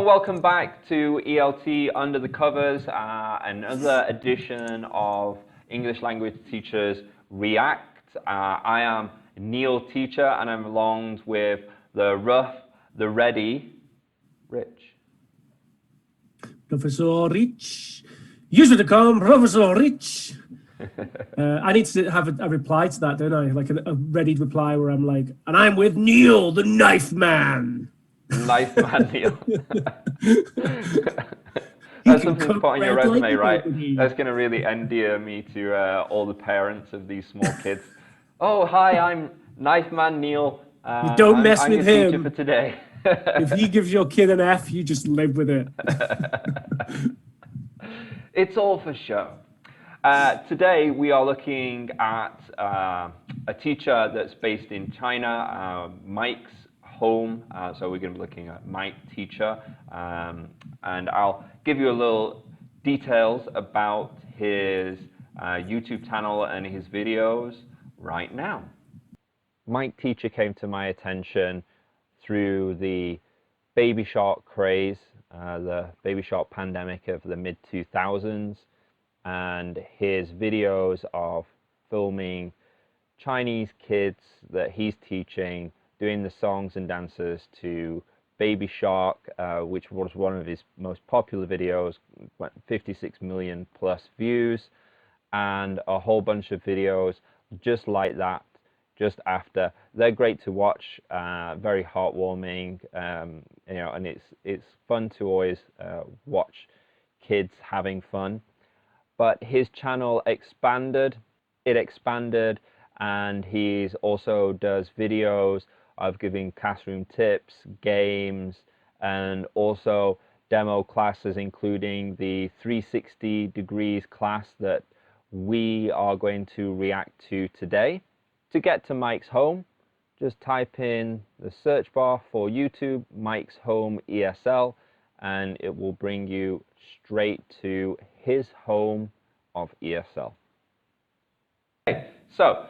welcome back to ELT Under the Covers, another edition of English Language Teachers React. I am Neil Teacher, and I'm along with the rough, the ready, Rich. Professor Rich. Use it to come, Professor Rich. I need to have a reply to that, don't I? Like a ready reply where I'm like, and I'm with Neil, the knife man. Knife man, Neil. That's something to put on your resume, right? That's going to really endear me to all the parents of these small kids. Oh, hi, I'm Knife Man Neil. You don't mess I'm with your him. Teacher for today. If he gives your kid an F, you just live with it. It's all for show. Today we are looking at a teacher that's based in China, Mike's home. So we're going to be looking at Mike Teacher, and I'll give you a little details about his YouTube channel and his videos right now. Mike Teacher came to my attention through the Baby Shark craze, the Baby Shark pandemic of the mid-2000s, and his videos of filming Chinese kids that he's teaching doing the songs and dances to Baby Shark, which was one of his most popular videos, 56 million plus views, and a whole bunch of videos just like that just after. They're great to watch, very heartwarming, you know, and it's fun to always watch kids having fun. But his channel expanded, and he's also does videos of giving classroom tips, games, and also demo classes, including the 360 degrees class that we are going to react to today. To get to Mike's home, just type in the search bar for YouTube, Mike's Home ESL, and it will bring you straight to his home of ESL. Okay, so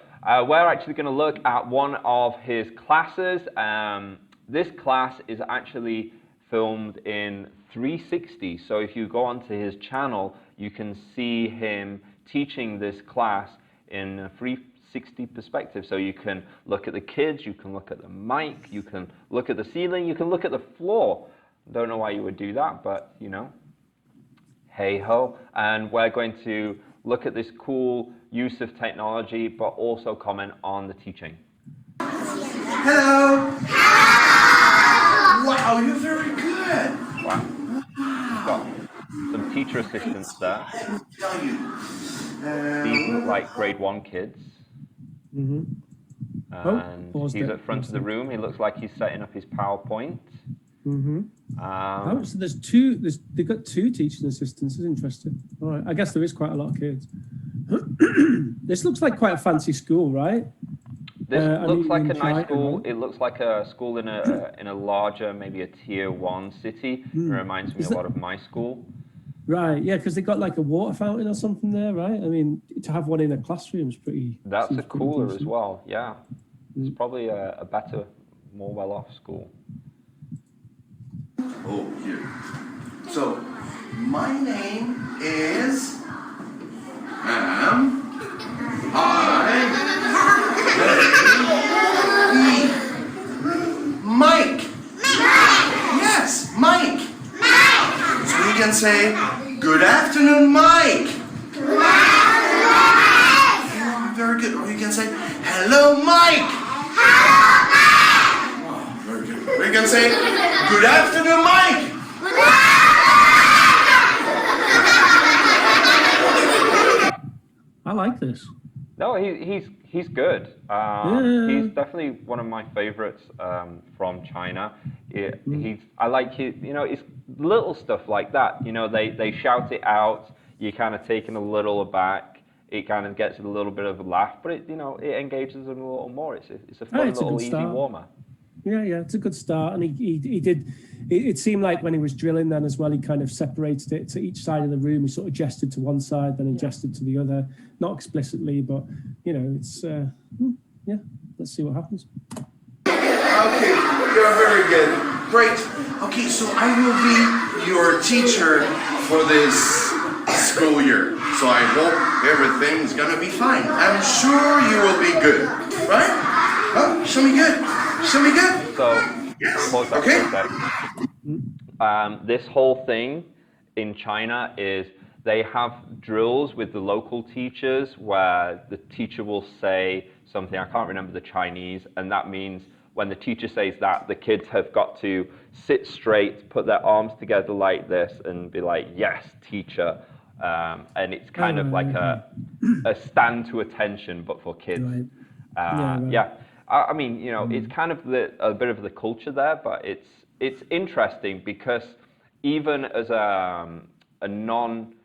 we're actually going to look at one of his classes. This class is actually filmed in 360. So if you go onto his channel, you can see him teaching this class in a 360 perspective. So you can look at the kids, you can look at the mic, you can look at the ceiling, you can look at the floor. Don't know why you would do that, but you know, hey ho. And we're going to look at this cool use of technology, but also comment on the teaching. Hello! Wow, you're very good! Wow. We've got some teacher assistants there. These look like grade 1 kids. And he's at front of the room. He looks like he's setting up his PowerPoint. So they've got 2 teaching assistants. It's interesting. All right, I guess there is quite a lot of kids. This looks like quite a fancy school, right? This looks like a nice school. It looks like a school in a larger, maybe a tier 1 city. It reminds me a lot of my school. Right, yeah, because they got like a water fountain or something there, right? I mean, to have one in a classroom is pretty... That's a cooler as well, yeah. It's probably a better, more well-off school. Oh, here. So, my name is Mike. Yes, Mike. So you can say, good afternoon, Mike. Good afternoon. Oh, very good. Or you can say, hello, Mike. Hello, Mike. Oh, very good. Or you can say, good afternoon, Mike. Good afternoon. I like this. No, he's good. He's definitely one of my favorites from China. I like his, you know, it's little stuff like that. You know, they shout it out. You're kind of taken a little aback. It kind of gets a little bit of a laugh, but it engages them a little more. It's a fun little easy warmer. Yeah, it's a good start, and he did. It seemed like when he was drilling then as well, he kind of separated it to each side of the room. He sort of gestured to one side, then he gestured to the other, not explicitly, but you know, it's yeah. Let's see what happens. Okay, You're very good. Great. Okay, so I will be your teacher for this school year. So I hope everything's gonna be fine. I'm sure you will be good. Right? Oh, show me good. Show me good. So, Yes. pause that Okay. for a sec. This whole thing in China is they have drills with the local teachers where the teacher will say something, I can't remember the Chinese, and that means when the teacher says that, the kids have got to sit straight, put their arms together like this, and be like, yes, teacher. And it's kind of like a stand to attention, but for kids. Right. Yeah. I mean, you know, it's kind of a bit of the culture there, but it's interesting because even as a non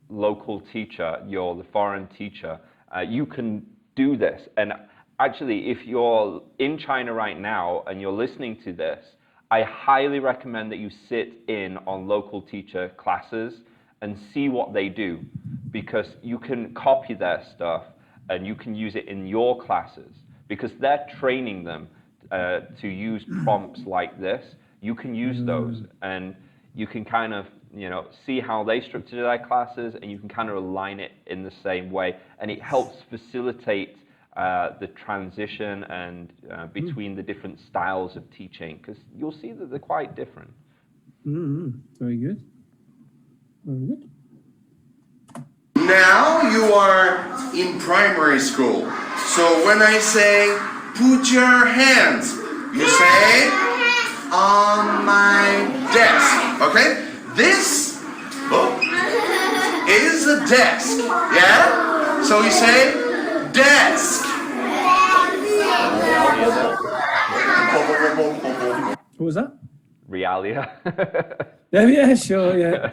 local teacher, you're the foreign teacher, you can do this. And actually, if you're in China right now and you're listening to this, I highly recommend that you sit in on local teacher classes and see what they do, because you can copy their stuff and you can use it in your classes, because they're training them to use prompts like this. You can use those, and you can kind of, you know, see how they structure their classes, and you can kind of align it in the same way, and it helps facilitate the transition and between the different styles of teaching, because you'll see that they're quite different. Very good. Very good. Now you are in primary school. So when I say put your hands, you say on my desk. Okay? This is a desk. Yeah? So you say desk. What was that? Realia. Yeah, sure, yeah.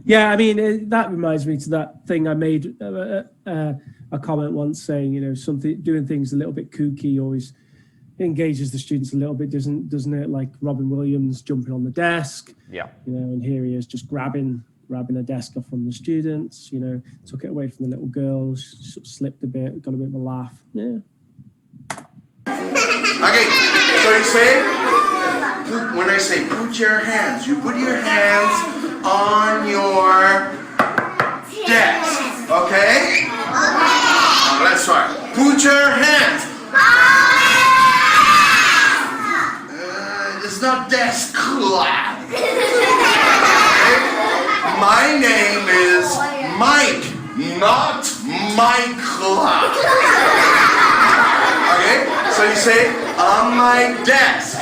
Yeah, I mean, that reminds me to that thing I made a comment once saying, you know, something doing things a little bit kooky always engages the students a little bit, doesn't it? Like Robin Williams jumping on the desk. Yeah. You know, and here he is just grabbing a desk off from the students, you know, took it away from the little girls, sort of slipped a bit, got a bit of a laugh. Yeah. Okay, so you say, when I say put your hands, you put your hands on your desk, okay? Let's try. Put your hands. It's not desk. Okay? My name is Mike, not Michael. Okay? So you say, on my desk.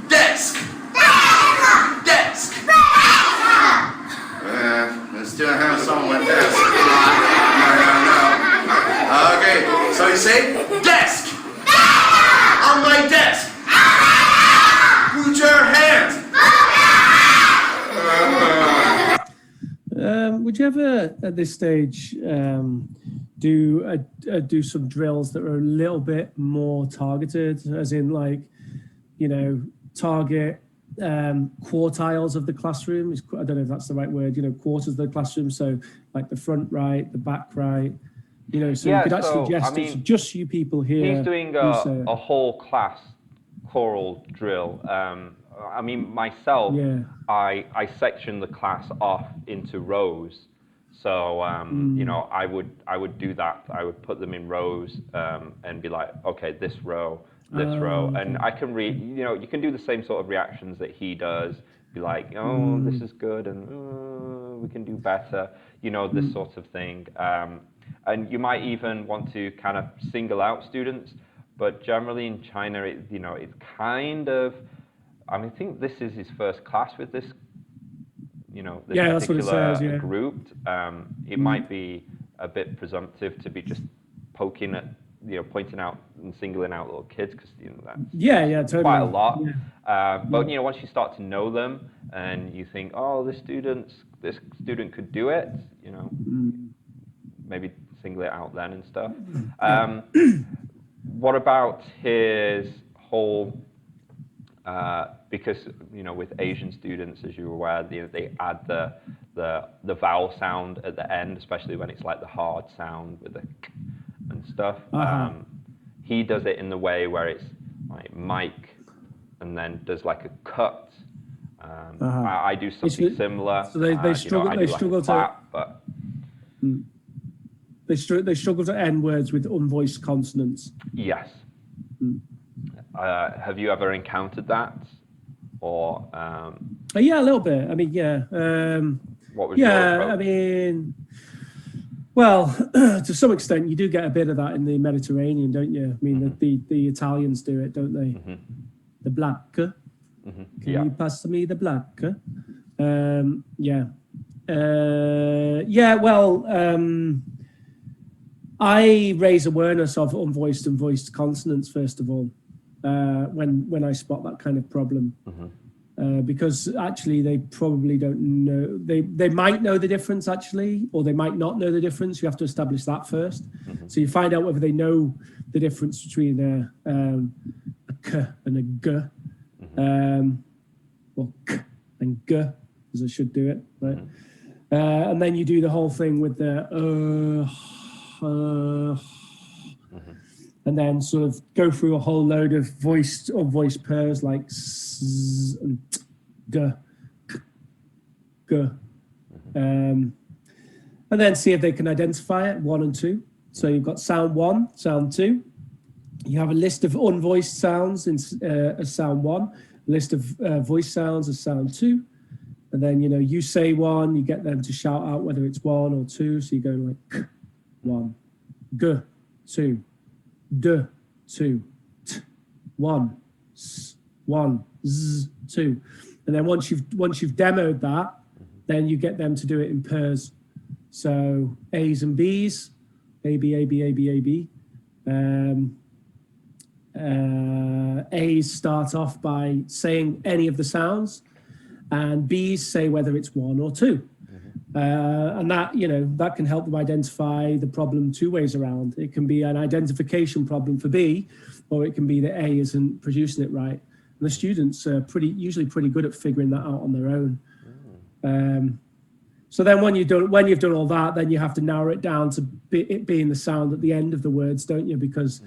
Desk. Desk. I still have some on my desk. No. Okay, so you say desk. On my desk. Put your hands. Would you ever, at this stage, do some drills that are a little bit more targeted, as in, like, you know, target quartiles of the classroom? I don't know if that's the right word. You know, quarters of the classroom. So, like the front right, the back right. You know, so you could actually suggest it's just you people here. He's doing a whole class choral drill. I mean, myself, I section the class off into rows. So, you know, I would do that. I would put them in rows and be like, okay, this row, and I can read. You know, you can do the same sort of reactions that he does. Be like, oh, this is good, and we can do better. You know, this sort of thing. And you might even want to kind of single out students, but generally in China, you know, it's kind of. I mean, I think this is his first class with this. You know, this particular group. It might be a bit presumptive to be just poking at, you know, pointing out and singling out little kids, because, you know, that's totally. quite a lot. But you know, once you start to know them and you think, oh, this student could do it, you know, maybe single it out then and stuff. What about his whole because with Asian students, as you're aware, they add the vowel sound at the end, especially when it's like the hard sound with the k and stuff. He does it in the way where it's like Mike, and then does like a cut. I do something similar. So they struggle. I do They like struggle a clap, but they struggle to end words with unvoiced consonants. yes. Have you ever encountered that, or? Yeah, a little bit. I mean, yeah. What was your approach? I mean, well, to some extent, you do get a bit of that in the Mediterranean, don't you? I mean, the Italians do it, don't they? The black. Can you pass me the black? Yeah. I raise awareness of unvoiced and voiced consonants first of all, when I spot that kind of problem, because actually they probably don't know. They might know the difference actually, or they might not know the difference. You have to establish that first. So you find out whether they know the difference between a k and a g, or k and g, as I should do it, right? And then you do the whole thing with the and then sort of go through a whole load of voiced or voiced pairs like s and d, k, g, and then see if they can identify it, 1 and 2. So you've got sound 1, sound 2. You have a list of unvoiced sounds in as sound 1, a list of voiced sounds as sound 2. And then, you say 1, you get them to shout out whether it's 1 or 2. So you go like k, 1, g, 2, d, 2, t, 1, s, 1, z, 2. And then once you've demoed that, then you get them to do it in pairs. So A's and B's, A, B, A, B, A, B, A, B. A's start off by saying any of the sounds, and B's say whether it's 1 or 2. And that, that can help them identify the problem 2 ways around. It can be an identification problem for B, or it can be that A isn't producing it right. And the students are usually pretty good at figuring that out on their own. So then when you've done all that, then you have to narrow it down to it being the sound at the end of the words, don't you? Because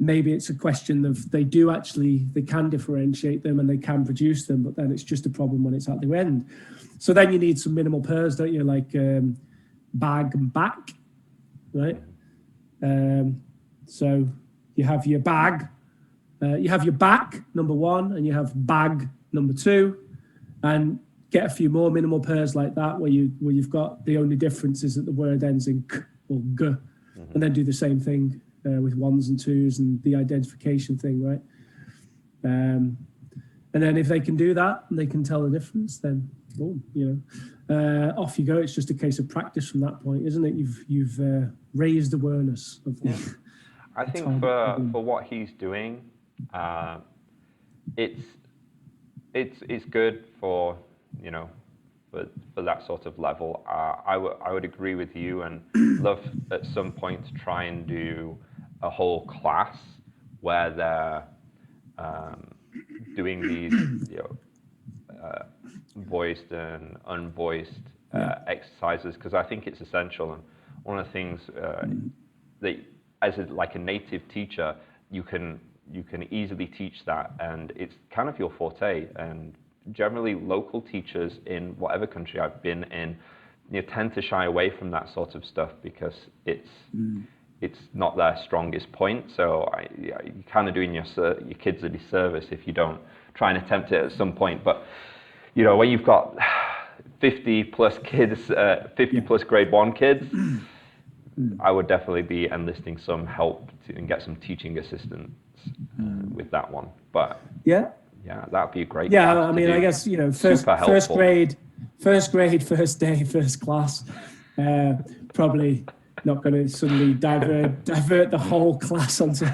maybe it's a question of they can differentiate them and they can produce them, but then it's just a problem when it's at the end. So then you need some minimal pairs, don't you? Like bag and back, right? So you have your bag, you have your back, number 1, and you have bag, number 2, and get a few more minimal pairs like that where you've got the only difference is that the word ends in k or g, and then do the same thing with 1s and 2s and the identification thing, right? And then if they can do that and they can tell the difference, then boom, off you go. It's just a case of practice from that point, isn't it? You've raised awareness of the. I think for what he's doing, it's good for for that sort of level. I would agree with you and love at some point to try and do a whole class where they're doing these voiced and unvoiced exercises, because I think it's essential. And one of the things that as a native teacher, you can easily teach that, and it's kind of your forte. And generally local teachers in whatever country I've been in, tend to shy away from that sort of stuff because it's not their strongest point. So you're kind of doing your kids a disservice if you don't try and attempt it at some point. But when you've got 50 plus kids, 50 plus grade 1 kids, I would definitely be enlisting some help and get some teaching assistance with that one. But yeah, that'd be a great. Yeah, I mean, I guess first grade, first day, first class, probably not going to suddenly divert the whole class onto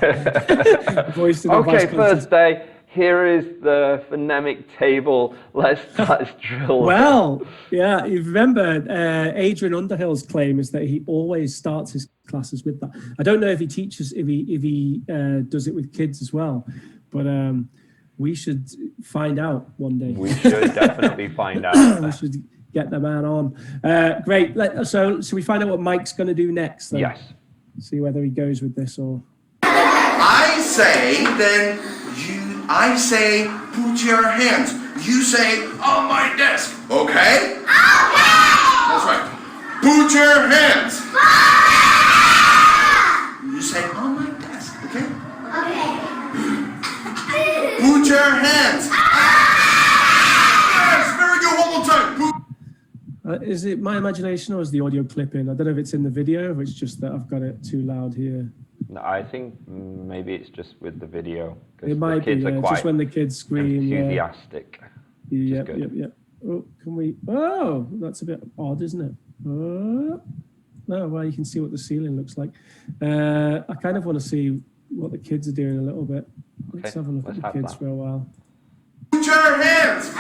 voice. Okay, first day. Here is the phonemic table. Let's drill. Well, yeah, you remember Adrian Underhill's claim is that he always starts his classes with that. I don't know if he teaches, if he does it with kids as well, but We should find out one day. We should definitely find out. We should get the man on. Great. So we find out what Mike's going to do next? Then? Yes. See whether he goes with this or... I say, then I say, put your hands. You say, on my desk. Okay? Okay! That's right. Put your hands. You say, on my desk. Okay? Okay. Put your hands. Yes, very good. One more time. Is it my imagination or is the audio clipping? I don't know if it's in the video or it's just that I've got it too loud here. No, I think maybe it's just with the video. It might be, just when the kids scream. Enthusiastic. Yep. Oh, can we? Oh, that's a bit odd, isn't it? Oh, no, well, you can see what the ceiling looks like. I kind of want to see what the kids are doing a little bit. Let's have a look at the kids for a while. Put your hands.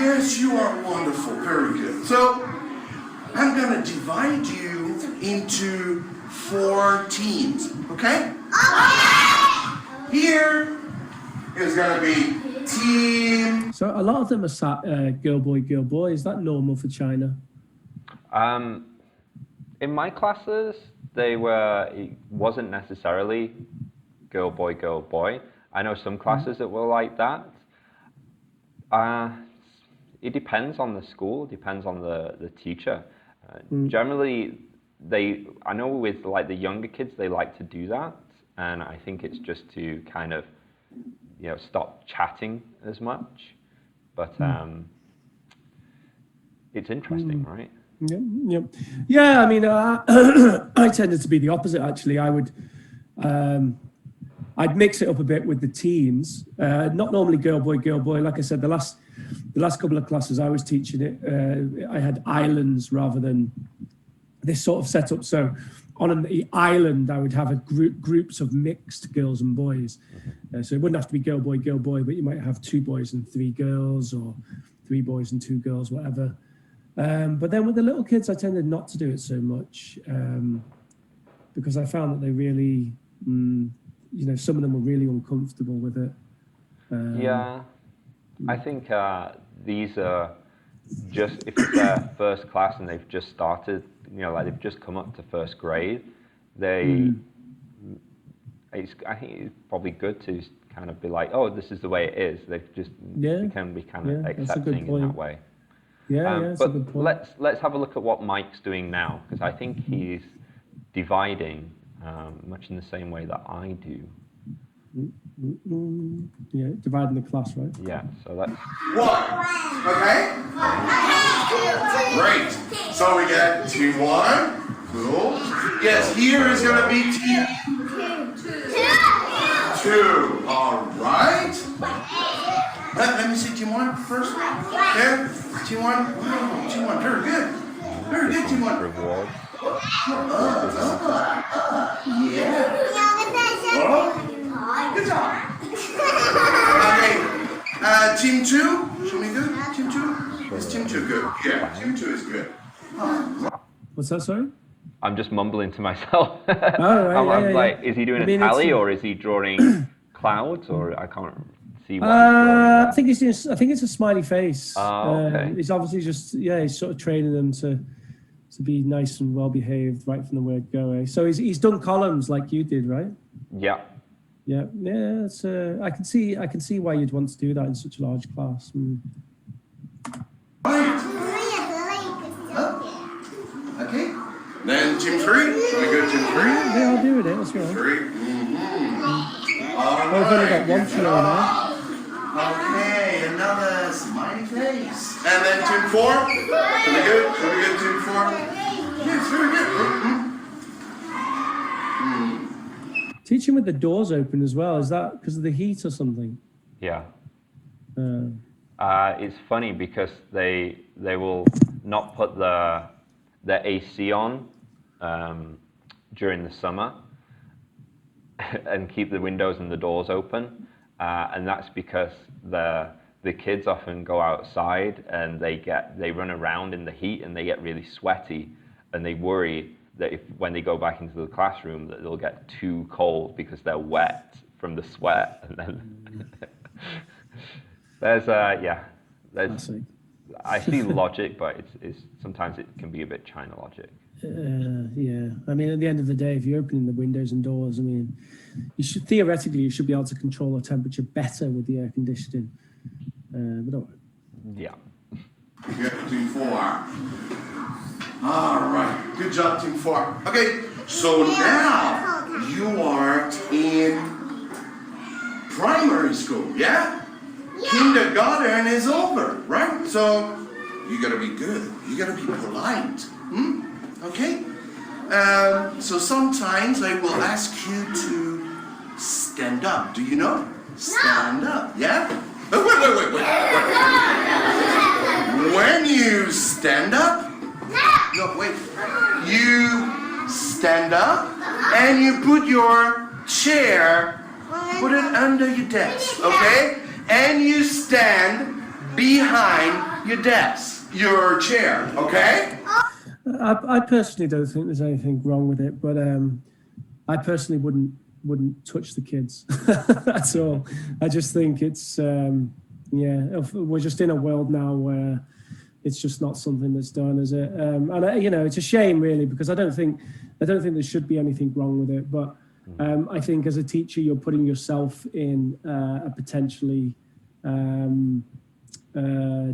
Yes, you are wonderful. Very good. So, I'm going to divide you into 4 teams, okay? Here is going to be team... So a lot of them are girl, boy. Is that normal for China? In my classes, it wasn't necessarily girl, boy. I know some classes that were like that. It depends on the school, depends on the teacher. Generally, I know with like the younger kids, they like to do that. And I think it's just to kind of, stop chatting as much. But it's interesting, right? Yeah. I mean, I tended to be the opposite. Actually, I'd mix it up a bit with the teens. Not normally girl, boy. Like I said, the last couple of classes I was teaching it, I had islands rather than this sort of setup. So on the island, I would have groups of mixed girls and boys. So it wouldn't have to be girl, boy, but you might have 2 boys and 3 girls, or 3 boys and 2 girls, whatever. But then with the little kids, I tended not to do it so much because I found that they really, some of them were really uncomfortable with it. I think these are just, if it's their first class and they've just started, like they've just come up to first grade, I think it's probably good to kind of be like, oh, this is the way it is. They can be kind of accepting in that way. That's a good point. Let's have a look at what Mike's doing now, because I think he's dividing much in the same way that I do. Yeah, dividing the class, right? Yeah, so that's... 1, okay? Great. So we got team 1. Cool. Yes, here is going to be team 2. All right. Let me see team 1 first. Okay. Team 1. Wow, team 1. Very good. Very good, team 1. Reward. Yeah. Good job. Okay. Team 2. Show me good. Team 2. Is team 2 good? Yeah. Team 2 is good. What's that, sorry? I'm just mumbling to myself. Right, I'm like, is he doing a tally or is he drawing clouds, or I can't see what he's drawing? I think it's a smiley face. Okay. He's obviously just he's sort of training them to be nice and well behaved right from the word go. Eh? So he's done columns like you did, right? Yeah. Yeah. It's, I can see why you'd want to do that in such a large class. Okay. Then team 3. Should we go team 3? Yeah, I'll do it. That's right. 3. I've only got one trio now. Okay, another smiley face. And then team 4. Should we go team 4? Yes, very good. Teaching with the doors open as well. Is that because of the heat or something? Yeah. It's funny because they will not put the AC on during the summer and keep the windows and the doors open, and that's because the kids often go outside and they run around in the heat and they get really sweaty, and they worry that when they go back into the classroom that they'll get too cold because they're wet from the sweat, and then there's Classic. I see logic, but it's sometimes it can be a bit China logic. Yeah, I mean, at the end of the day, if you're opening the windows and doors, I mean, you should be able to control the temperature better with the air conditioning. But don't worry. Yeah. You got team 4. All right, good job, team 4. Okay, so now you are in primary school, yeah? Kindergarten is over, right? So you gotta be good. You gotta be polite. Okay? So sometimes I will ask you to stand up. Do you know? Stand up, yeah? Wait. When you stand up, no, wait. You stand up and you put your chair, put it under your desk, okay? And you stand behind your desk, your chair, okay? I personally don't think there's anything wrong with it, but I personally wouldn't touch the kids. That's all. I just think it's we're just in a world now where it's just not something that's done, is it? And it's a shame really, because I don't think there should be anything wrong with it. But I think as a teacher, you're putting yourself in a potentially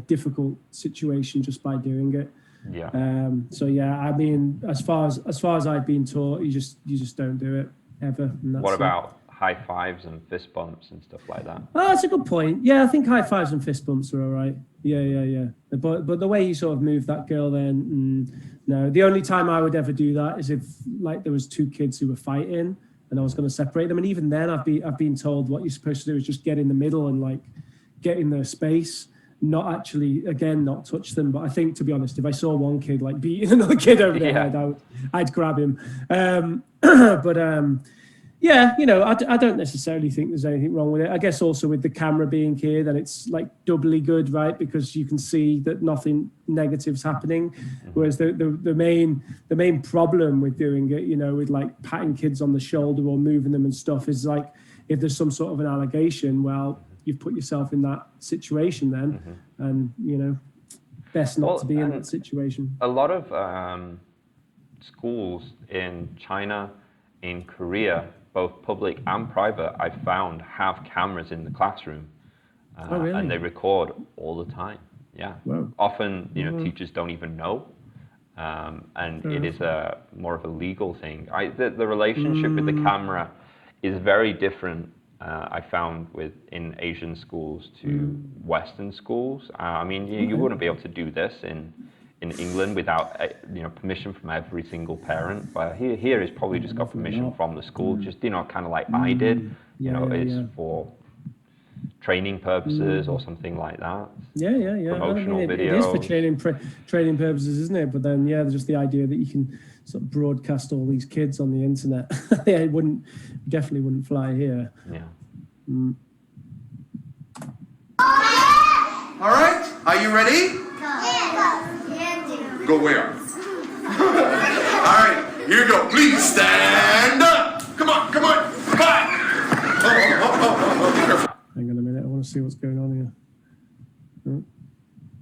difficult situation just by doing it. Yeah. I mean, as far as I've been taught, you just don't do it ever. What about high fives and fist bumps and stuff like that? Oh, that's a good point. Yeah, I think high fives and fist bumps are all right. Yeah. But the way you sort of moved that girl then, no. The only time I would ever do that is if like there was 2 kids who were fighting and I was going to separate them. And even then I've been told what you're supposed to do is just get in the middle and like get in their space. Not actually, again, not touch them. But I think, to be honest, if I saw one kid like beating another kid over their head, I'd grab him. I don't necessarily think there's anything wrong with it. I guess also with the camera being here, then it's like doubly good, right? Because you can see that nothing negative's happening. Whereas the main problem with doing it, with like patting kids on the shoulder or moving them and stuff, is like if there's some sort of an allegation, well, you've put yourself in that situation then, and best not to be in that situation. A lot of schools in China, in Korea, both public and private, I've found have cameras in the classroom, really? and they record all the time. Yeah. Wow. Often, teachers don't even know, and it is more of a legal thing. The relationship with the camera is very different. I found in Asian schools to Western schools. I mean, you wouldn't be able to do this in England without permission from every single parent. But here is probably just got permission from the school, just kind of like I did. It's for training purposes or something like that. Yeah. Promotional videos. It is for training purposes, isn't it? But then just the idea that you can sort of broadcast all these kids on the internet, it definitely wouldn't fly here. Yeah. All right, are you ready? Go where? All right, here you go. Please stand up. Come on. Oh. Hang on a minute, I want to see what's going on here.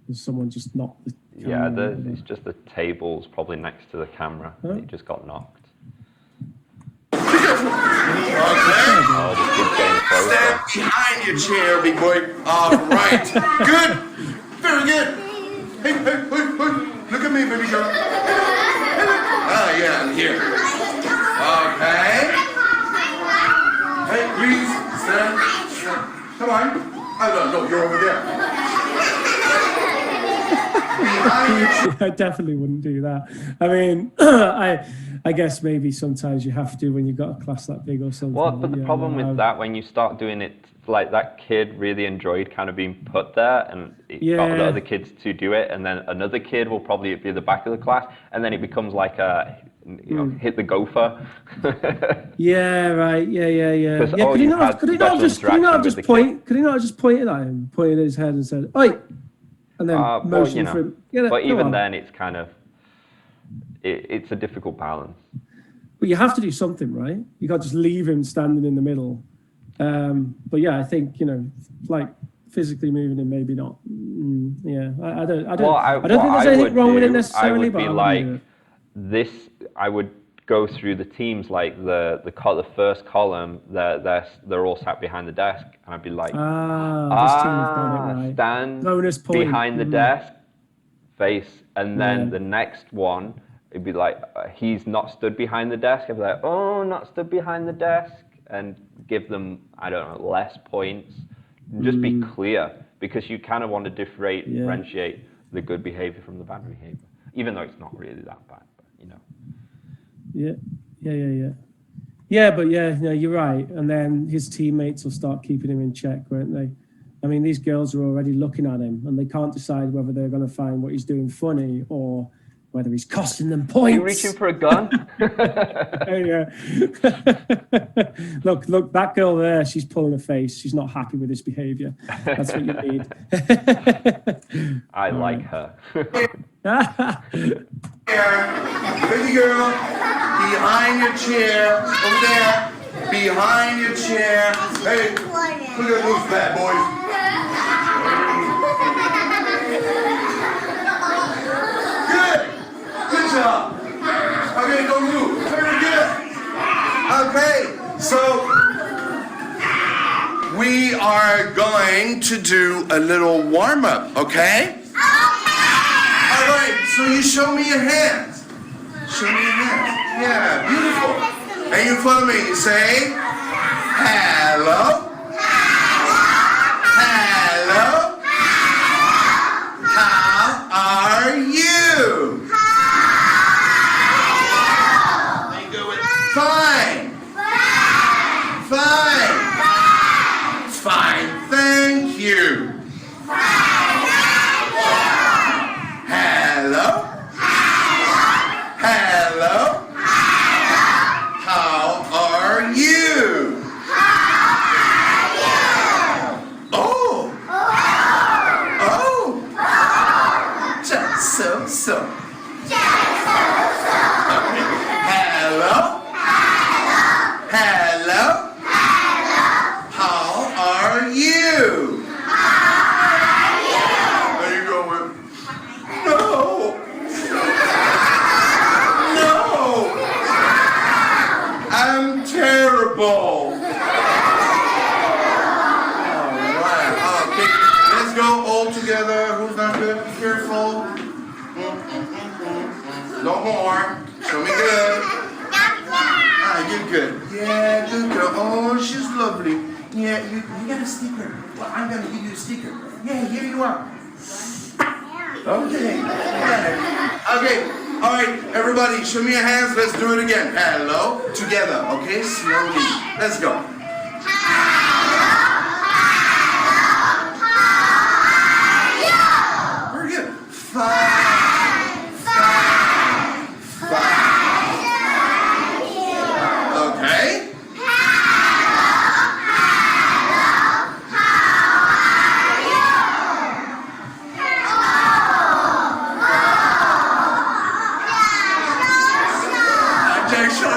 There's someone just knocked the camera. Yeah, it's just the tables probably next to the camera. It just got knocked. Okay. Oh, the kid's getting closer. Stand behind your chair, big boy. All right. Good. Very good. Hey. Look at me, baby girl. Yeah, I'm here. Okay. Hey, please, stand. Come on. No, you're over there. Behind your chair. I definitely wouldn't do that. I mean, I guess maybe sometimes you have to when you've got a class that big or something. Well, but the problem with that, when you start doing it, like that kid really enjoyed kind of being put there, and it got the other kids to do it, and then another kid will probably be at the back of the class, and then it becomes like a, hit the gopher. Yeah, right. Yeah. Could he not just pointed at him, pointed at his head and said, "Oi," and then motioned for him. But even then, it's kind of it's a difficult balance. But you have to do something, right? You can't just leave him standing in the middle. But yeah, I think, like physically moving him, maybe not. Yeah, I don't think there's anything wrong with it necessarily, but I wouldn't do it. This, I would go through the teams like the first column. They're all sat behind the desk, and I'd be like, this team has got it right. stand Bonus point. behind the desk, face, and then the next one, it'd be like he's not stood behind the desk. I'd be like, oh, not stood behind the desk, and give them, I don't know, less points. Just be clear, because you kind of want to differentiate the good behavior from the bad behavior, even though it's not really that bad, but Yeah, but you're right. And then his teammates will start keeping him in check, won't they? I mean, these girls are already looking at him, and they can't decide whether they're going to find what he's doing funny or whether he's costing them points. Are you reaching for a gun? Yeah. Look, that girl there, she's pulling a face. She's not happy with his behavior. That's what you need. I like her. Baby girl, behind your chair, over there, behind your chair. Hey, look at those bad boys. Good job. Okay, don't move. Very good. Okay, so we are going to do a little warm-up, okay? All right, so you show me your hands. Show me your hands. Yeah, beautiful. And you follow me. You say, hello. Hello. How are you? Fine. Fine. Fine, thank you. Hello? Hello? How are you? Oh! Oh! Just so. Okay. Hello? Hello? How are you? There you go, Whip. No! No! I'm terrible! Alright, okay. Let's go all together. Who's not good? Be careful. No more. Show me good. You're good. Yeah, good girl. Oh, she's lovely. Yeah, you got a sticker. Well, I'm gonna give you a sticker. Yeah, here you are. Okay. Yeah. Okay. All right, everybody, show me your hands. Let's do it again. Hello, together. Okay, slowly. Let's go. Very good. 5. Okay.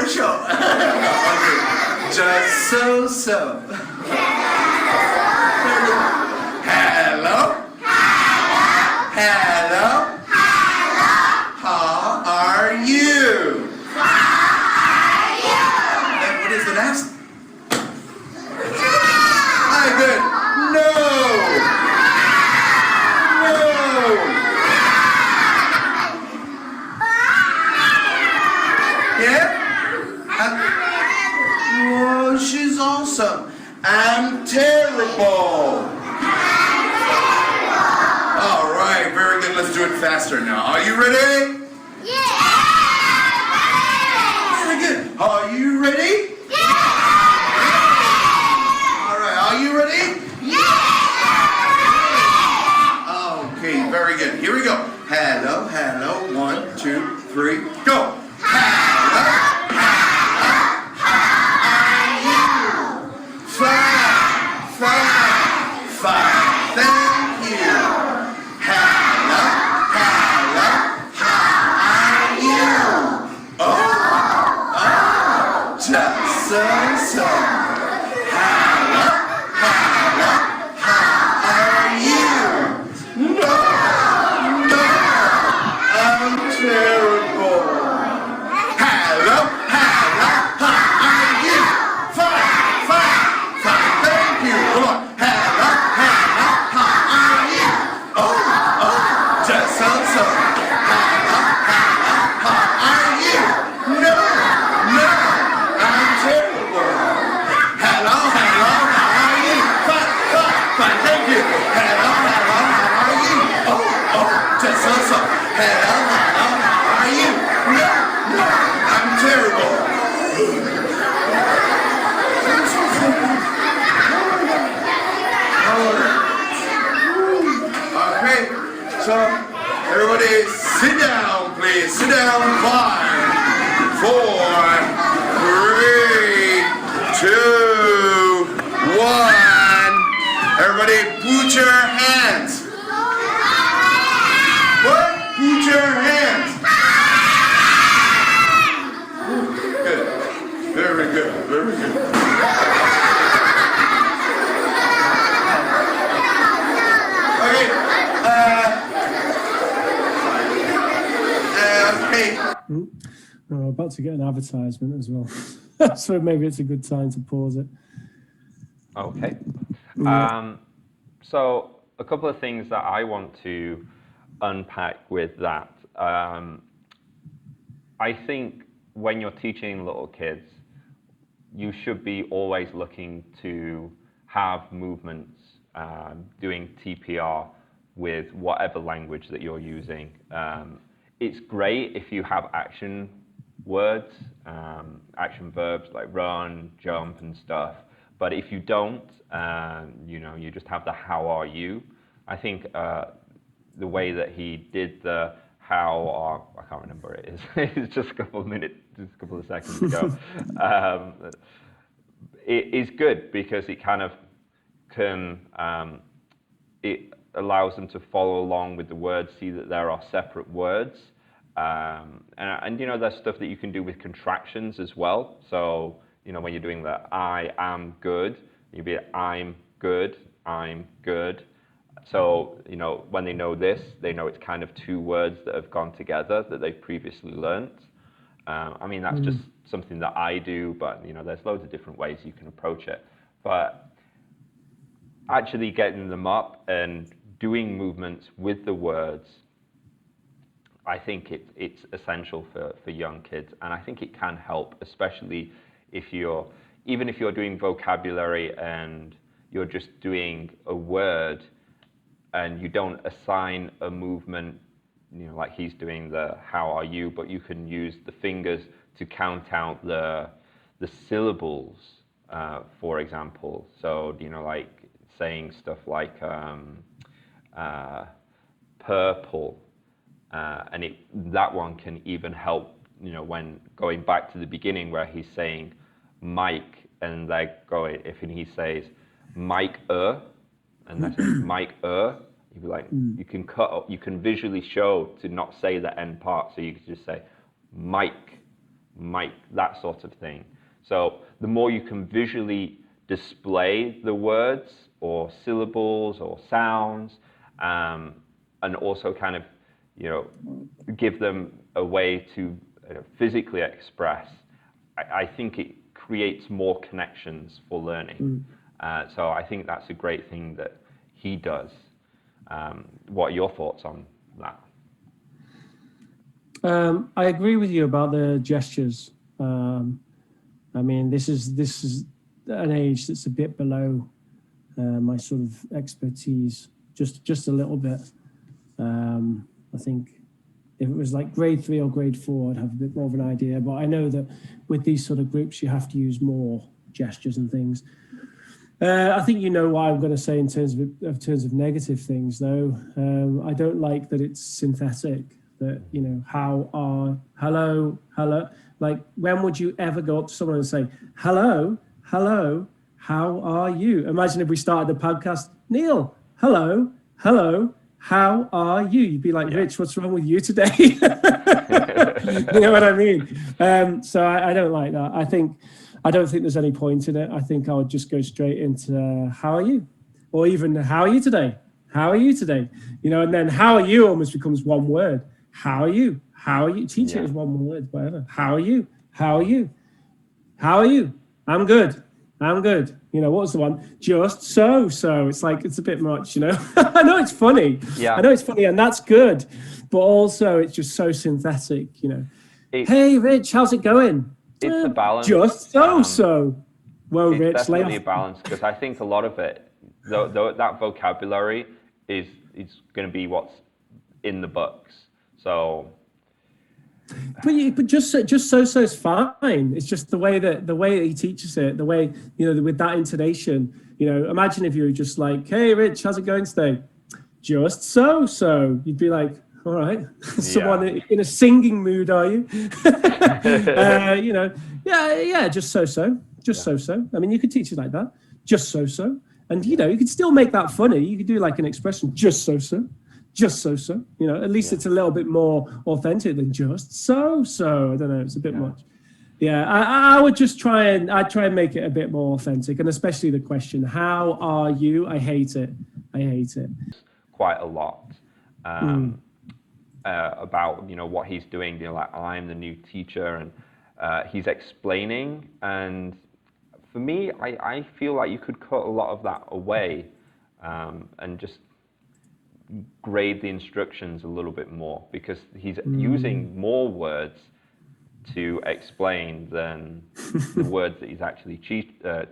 Show. Okay. Just so. Hello. Hello. How are you? And what is the next? Hi, good. No. Yeah? Oh, she's awesome. I'm terrible. All right, very good. Let's do it faster now. Are you ready? Yeah! Very good. Are you ready? Yeah! All right, are you ready? Yeah! Okay, very good. Here we go. Hello. 1, 2, 3, go. Hello. Fine. Thank you. Hello. How are you? Oh, just Put your hands. What? Put your hands. Good. Very good. Very good. Okay. Okay. Oh, about to get an advertisement as well. So maybe it's a good time to pause it. Okay. Yeah. So a couple of things that I want to unpack with that. I think when you're teaching little kids, you should be always looking to have movements, doing TPR with whatever language that you're using. It's great if you have action words, action verbs like run, jump, and stuff. But if you don't, you just have the how are you. I think the way that he did the how, I can't remember it is. It's just a couple of seconds ago. It is good because it kind of can, it allows them to follow along with the words, see that there are separate words. And there's stuff that you can do with contractions as well. So, when you're doing the I am good, you'd be I'm good. So, when they know this, they know it's kind of two words that have gone together that they've previously learnt. That's just something that I do, but, there's loads of different ways you can approach it. But actually getting them up and doing movements with the words, I think it's essential for young kids, and I think it can help, especially even if you're doing vocabulary and you're just doing a word and you don't assign a movement, like he's doing the how are you, but you can use the fingers to count out the syllables, for example. So, like saying stuff like purple. And that one can even help, when going back to the beginning where he's saying Mike, and if he says Mike and that's Mike you'd be like, you can visually show to not say the end part, so you can just say Mike, that sort of thing. So the more you can visually display the words or syllables or sounds, and also kind of give them a way to physically express, I think it creates more connections for learning. So I think that's a great thing that he does. What are your thoughts on that? I agree with you about the gestures. This is an age that's a bit below my sort of expertise, just a little bit. I think if it was like grade 3 or grade 4, I'd have a bit more of an idea. But I know that with these sort of groups, you have to use more gestures and things. I think you know what I'm going to say in terms of negative things, though. I don't like that it's synthetic. That hello. Like, when would you ever go up to someone and say, hello, how are you? Imagine if we started the podcast, Neil, hello, how are you? You'd be like, Rich, what's wrong with you today? You know what I mean? So I don't like that. I don't think there's any point in it. I think I would just go straight into how are you? Or even how are you today? How are you today? And then how are you almost becomes one word. How are you? How are you? Teach it as one word, whatever. How are you? How are you? How are you? I'm good. What was the one? Just so. It's like, it's a bit much, I know it's funny. Yeah. I know it's funny, and that's good. But also, it's just so synthetic, Hey, Rich, how's it going? It's a balance. Just so. Well, it's Rich, definitely a balance, because I think a lot of it, though that vocabulary is going to be what's in the books. So. But just so is fine. It's just the way that he teaches it, the way, with that intonation. Imagine if you were just like, hey, Rich, how's it going today? Just so. You'd be like, all right, someone in a singing mood, are you? Just so. I mean, you could teach it like that. Just so. And, you know, you could still make that funny. You could do like an expression, just so, sir. Just so, sir. You know, at least it's a little bit more authentic than just so. I don't know. It's a bit much. Yeah, I would just I'd try and make it a bit more authentic. And especially the question, how are you? I hate it. Quite a lot about, you know, what he's doing. You know, like, I'm the new teacher, and he's explaining. And for me, I feel like you could cut a lot of that away and just grade the instructions a little bit more, because he's using more words to explain than the words that he's actually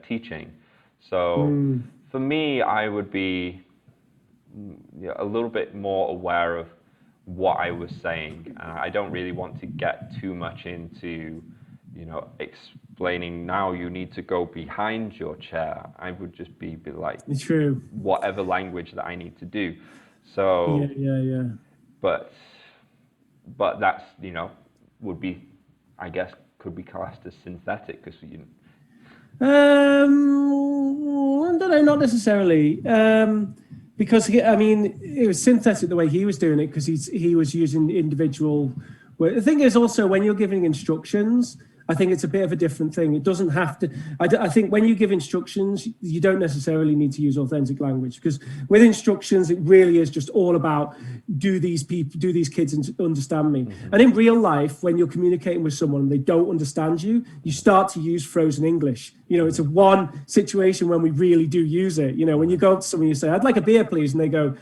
teaching. So for me, I would be a little bit more aware of what I was saying. I don't really want to get too much into, you know, explaining, now you need to go behind your chair. I would just be like, true, whatever language that I need to do. So yeah. But that's, you know, would be, I guess, could be classed as synthetic, because you. I don't know, not necessarily, because I mean, it was synthetic the way he was doing it, because he was using individual. Well, the thing is also, when you're giving instructions, I think it's a bit of a different thing. It doesn't have to. I think when you give instructions, you don't necessarily need to use authentic language, because with instructions, it really is just all about, do these kids understand me? And in real life, when you're communicating with someone and they don't understand you, you start to use frozen English. You know, it's a one situation when we really do use it. You know, when you go up to someone, you say, "I'd like a beer, please," and they go,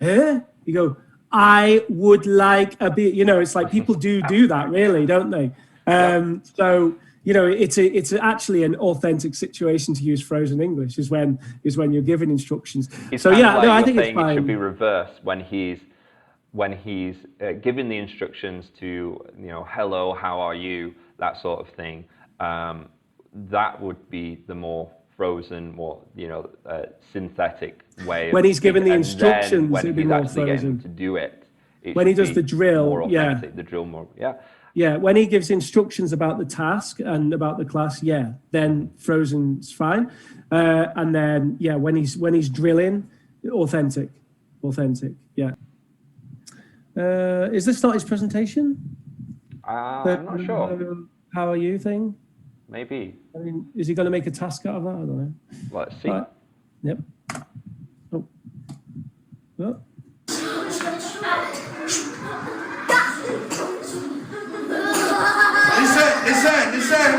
"Eh?" You go, "I would like a beer." You know, it's like people do that, really, don't they? So, you know, it's actually an authentic situation to use frozen English is when you're giving instructions. It's so yeah, like, no, I think it's fine. It should be reversed when he's giving the instructions to, you know, hello, how are you, that sort of thing. That would be the more frozen, more, you know, synthetic way. When he's giving the instructions, when it'd be he's more actually frozen. getting to do it. When he does the drill, the drill more, Yeah, when he gives instructions about the task and about the class, then frozen's fine. And then when he's drilling, authentic, yeah. Is this not his presentation? I'm not sure. How are you thing? Maybe. I mean, is he going to make a task out of that? I don't know. Let's see. Yep. Oh. Listen.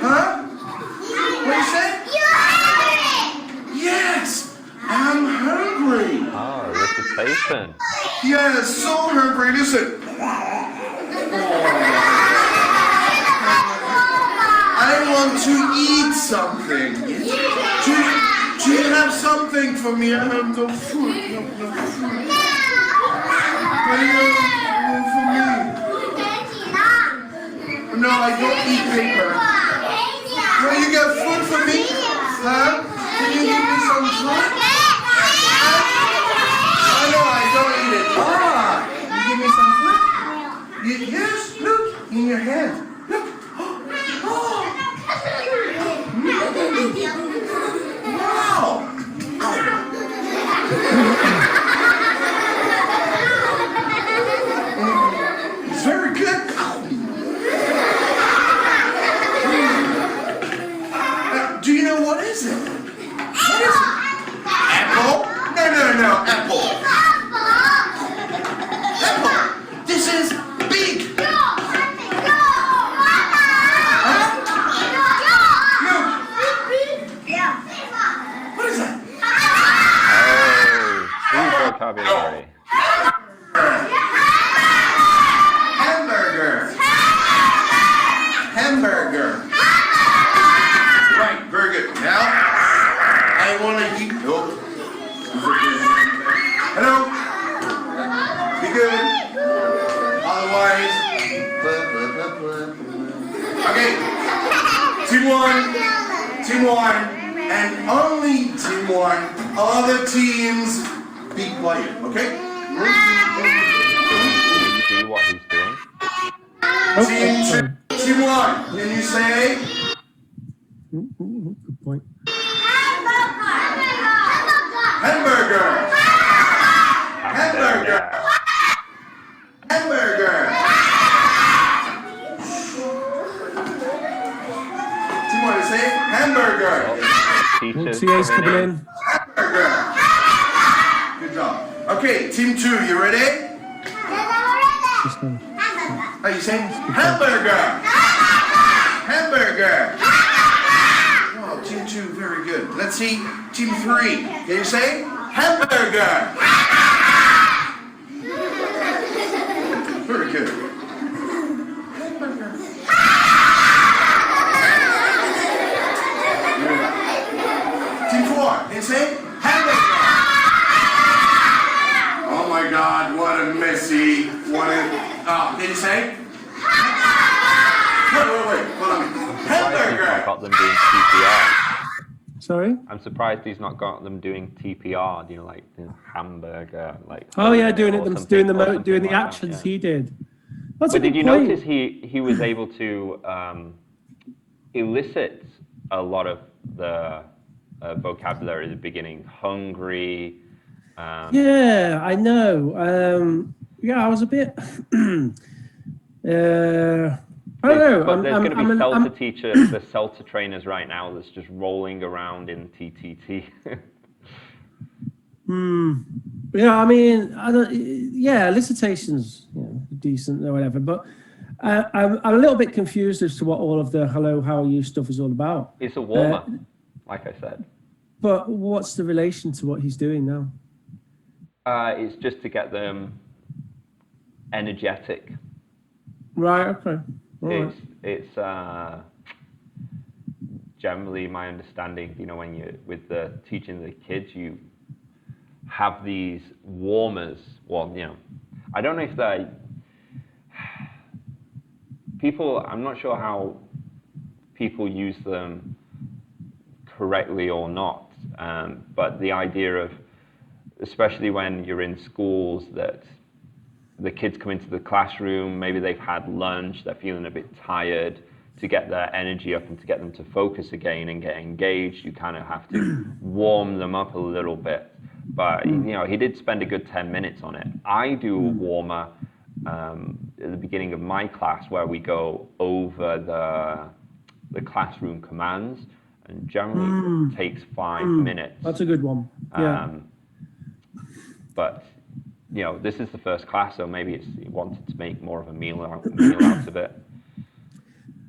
Huh? What you say? You're hungry! Yes, I'm hungry. Oh, recitation. Yes, so hungry. Listen. I want to eat something. Do you have something for me? I have no food. No food. What do you have for me? No, I don't eat paper. Well, you got food for me? Huh? Can you give me some food? Oh, no, I don't eat it. You give me some food? Yes, look, in your hand. Look. Wow! It's very good. Do you know what is it? What is it? Apple? No, apple. Apple. This is big. What is that? Oh, food vocabulary. Hamburger. Right, very good. Now, I want to eat. Oh. Hello. Be good. Otherwise. Okay. Team one. And only team one. Other teams, be quiet, okay? Can you see what he's doing? Team sorry. 2, Team 1, can you say? Good point. Hamburger. Hamburger. Hamburger. Team 1, say hamburger. Teachers TA's coming in. Hamburger. Good job. Okay, Team 2, you ready? Just go. How you say? Hamburger. Hamburger. Wow, Team 2, very good. Let's see, Team 3. Can you say? Hamburger. Very good. Team 4, can you say? Hamburger. Oh my God, what a messy, what a, can you say? Wait, hold on. Hamburger. Got them doing TPR. Sorry? I'm surprised he's not got them doing TPR. You know, like hamburger, like. Oh yeah, doing or it, something- doing or the something doing the like that, actions yeah. he did. That's a But did good you point. notice he was able to elicit a lot of the vocabulary at the beginning? Hungry. Yeah, I know. Yeah, I was a bit. I don't know. But there's going to be CELTA teachers, there's CELTA trainers right now that's just rolling around in TTT. Yeah, I mean, I don't. Yeah, elicitations, decent or whatever. But I'm a little bit confused as to what all of the "hello, how are you" stuff is all about. It's a warm-up, like I said. But what's the relation to what he's doing now? It's just to get them energetic. Right. Okay. All right. It's generally my understanding, you know, when you with the teaching the kids, you have these warmers. Well, you know, I don't know if they people. I'm not sure how people use them correctly or not. But the idea of, especially when you're in schools, that the kids come into the classroom, maybe they've had lunch, they're feeling a bit tired. To get their energy up and to get them to focus again and get engaged, you kind of have to warm them up a little bit. But you know, he did spend a good 10 minutes on it. I do a warmer at the beginning of my class where we go over the classroom commands, and generally it takes 5 minutes. That's a good one. Yeah. But you know, this is the first class, so maybe he wanted to make more of a meal out of it.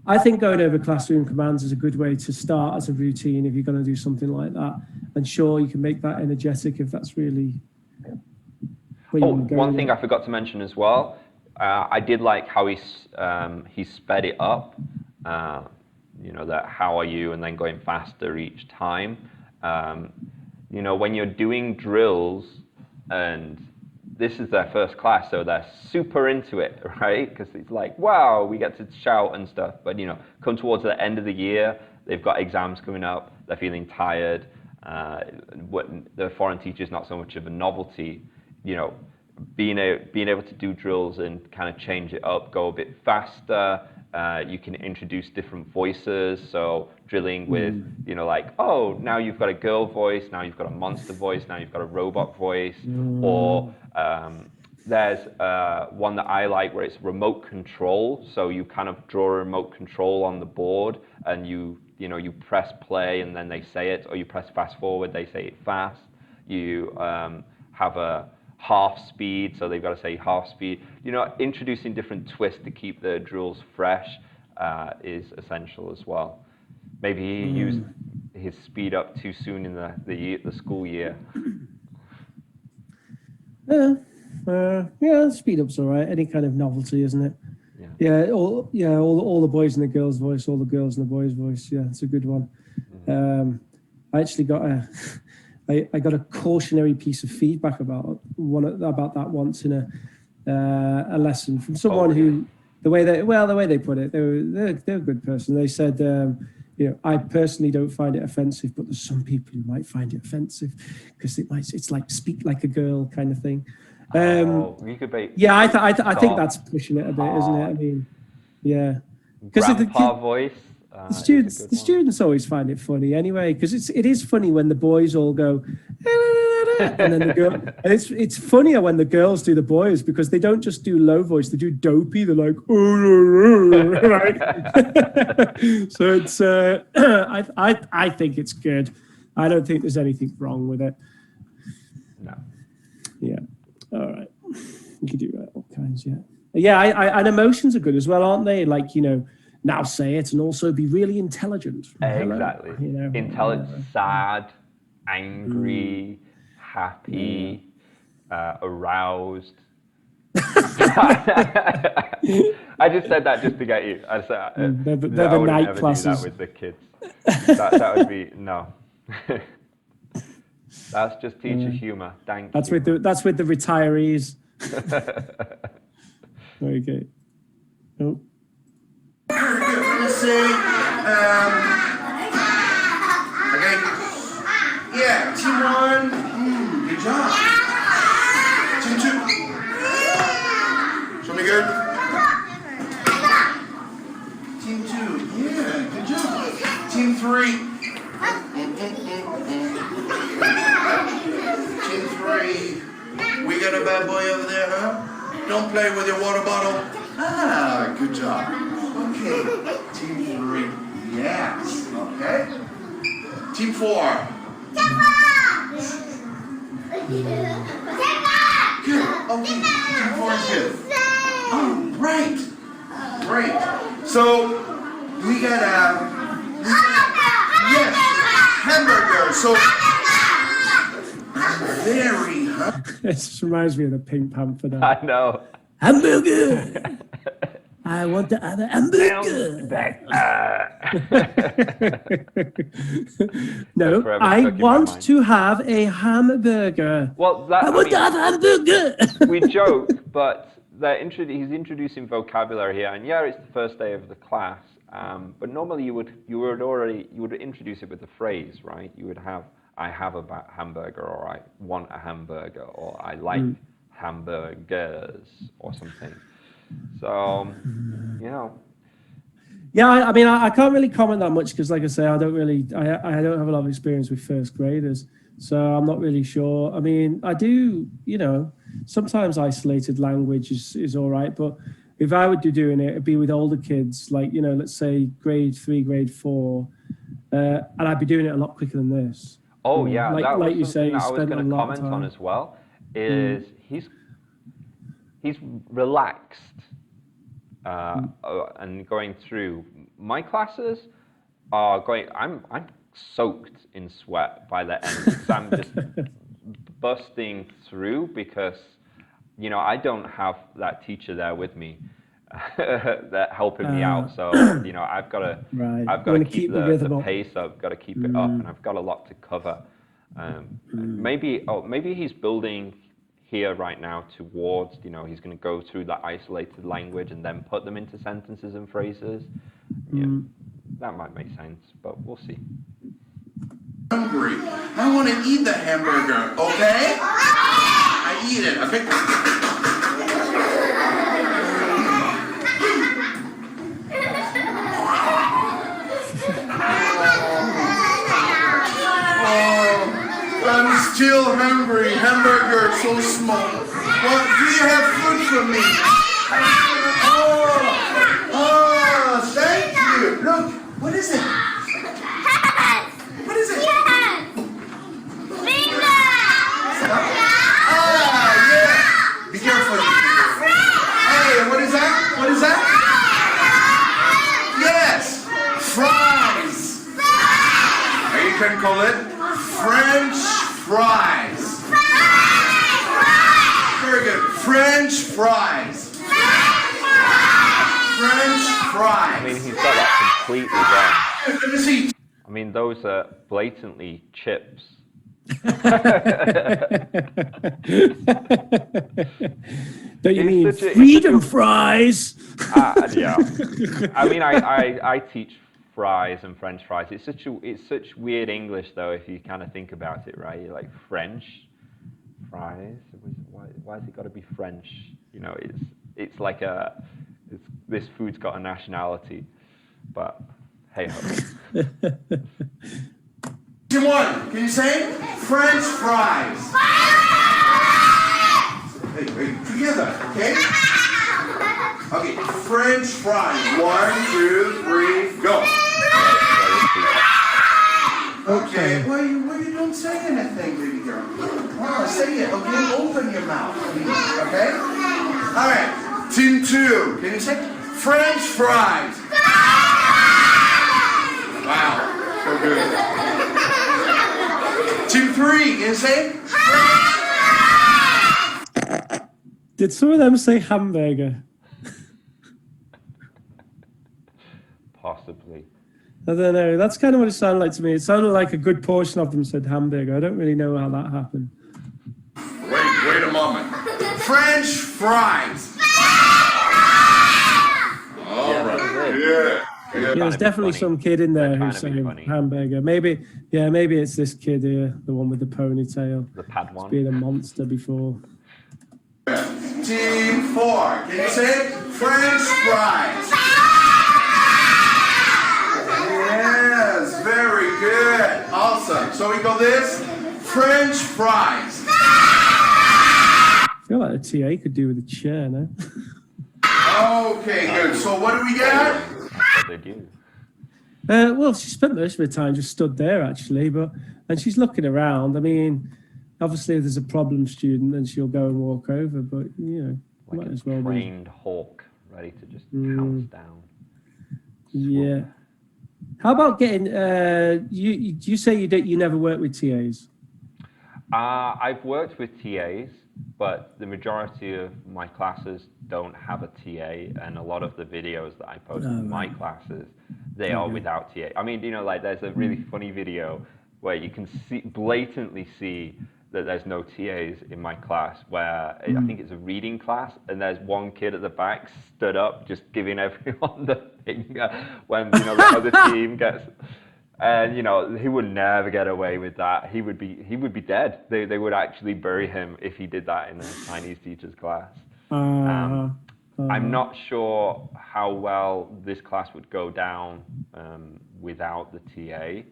I think going over classroom commands is a good way to start as a routine if you're going to do something like that. And sure, you can make that energetic if that's really where you want to go. One thing I forgot to mention as well, I did like how he sped it up. You know, that how are you, and then going faster each time. You know, when you're doing drills, and this is their first class, so they're super into it, right? Because it's like, wow, we get to shout and stuff. But, you know, come towards the end of the year, they've got exams coming up, they're feeling tired. The foreign teacher is not so much of a novelty. You know, being able to do drills and kind of change it up, go a bit faster. You can introduce different voices. So drilling with, you know, like, oh, now you've got a girl voice, now you've got a monster voice, now you've got a robot voice. Or there's one that I like where it's remote control. So you kind of draw a remote control on the board, and you press play and then they say it, or you press fast forward, they say it fast. You have a half speed, so they've got to say half speed. You know, introducing different twists to keep the drills fresh is essential as well. Maybe he used his speed up too soon in the school year. Yeah, speed up's all right. Any kind of novelty, isn't it? Yeah. All the boys in the girls' voice, all the girls in the boys' voice. Yeah, it's a good one. I actually got I got a cautionary piece of feedback about that once in a lesson from someone who the way they put it, they're a good person. They said, you know, I personally don't find it offensive, but there's some people who might find it offensive because it's like speak like a girl kind of thing. You could be. Yeah, I think that's pushing it a bit, isn't it? I mean, Yeah. Because Grandpa voice. the Is a students, good the one. students always find it funny anyway. Because it is funny when the boys all go, and then the girl. And it's funnier when the girls do the boys because they don't just do low voice; they do dopey. They're like, right? So it's. I think it's good. I don't think there's anything wrong with it. No. Yeah. All right. You could do all kinds. Yeah. Yeah. And emotions are good as well, aren't they? Like now say it and also be really intelligent. Exactly. Hello, Intelligent, sad, angry, happy, aroused. I just said that just to get you. I said They're the I would night never classes. do that with the kids. That would be no. That's just teacher humor. Thank That's you. with the retirees. Okay. Oh. Let me see. Okay. Yeah, team one. Good job. Team two. Show me good. Team two. Yeah, good job. Team three. Team three. We got a bad boy over there, huh? Don't play with your water bottle. Ah, good job. Okay. Team three. Yes. Okay. Team four. Good. Okay. Team four is good. Oh, right. Great. So we got yes, hamburger. So very hungry. This just reminds me of the Pink Panther. Now. I know. Hamburger. I want to have a hamburger. No, forever I stuck in my want mind. to have a hamburger. Well, I want to have a hamburger. we joke, but he's introducing vocabulary here, and yeah, it's the first day of the class. But normally you would introduce it with a phrase, right? You would have, I have a hamburger, or I want a hamburger, or I like hamburgers, or something. So, Yeah, I mean, I can't really comment that much because, like I say, I don't have a lot of experience with first graders, so I'm not really sure. I mean, I do, sometimes isolated language is all right, but if I would be doing it, it'd be with older kids, like, let's say grade 3, grade 4, and I'd be doing it a lot quicker than this. oh yeah, like that was you something say, that I was spent going a to lot of comment on time. as well. Is he's relaxed and going through my classes are going. I'm soaked in sweat by the end. So I'm just busting through because I don't have that teacher there with me that helping me out. So I've got to keep the pace up. Got to keep it up, and I've got a lot to cover. Maybe he's building here right now towards, he's going to go through that isolated language and then put them into sentences and phrases. Yeah, that might make sense, but we'll see. Hungry. I want to eat the hamburger, okay? I eat it, okay? I'm still hungry. Hamburger so small. Well, do you have food for me? Oh, thank you. Look, what is it? What is it? Ah, yeah. Be careful. Hey, what is that? What is that? Yes, fries. Or you can call it French fries. Very good. French fries. French fries. I mean, he's got that completely wrong. Let me see. I mean, those are blatantly chips. Don't you It's mean such a- freedom fries? Yeah. I mean, I teach fries and French fries. It's such weird English though, if you kind of think about it, right? You're like French fries. Why has it got to be French? It's like a This food's got a nationality, but hey ho. Question one, can you say French fries? Hey, together, okay? Okay, French fries. 1, 2, 3, go. Okay, why you don't say anything, baby girl? Oh, say it, okay? Open your mouth, please, okay? All right, team 2, can you say French fries? Wow, so good. Team 3, can you say? Did some of them say hamburger? Possibly. I don't know. That's kind of what it sounded like to me. It sounded like a good portion of them said hamburger. I don't really know how that happened. Wait a moment. French fries. All right. Yeah. Yeah, there's definitely some kid in there who's saying hamburger. Maybe it's this kid here, the one with the ponytail. The Padawan. He's been a monster before. Team 4, can you say French fries? Yes, very good. Awesome. So we go this, French fries. I feel like a TA could do with a chair, no? Okay, good. So what do we got? That's what they do. Well, she spent most of her time just stood there, actually, and she's looking around. I mean, obviously, if there's a problem student, then she'll go and walk over, but, you know, Like might a as well be. trained hawk, ready to just pounce down. Yeah. How about getting, you say you never work with TAs? I've worked with TAs, but the majority of my classes don't have a TA, and a lot of the videos that I post in my classes, they are without TA. I mean, you know, like there's a really funny video where you can blatantly see that there's no TAs in my class, where I think it's a reading class, and there's one kid at the back stood up just giving everyone the finger when, you know, the other team gets. And, you know, he would never get away with that. He would be dead. They would actually bury him if he did that in a Chinese teacher's class. I'm not sure how well this class would go down without the TA.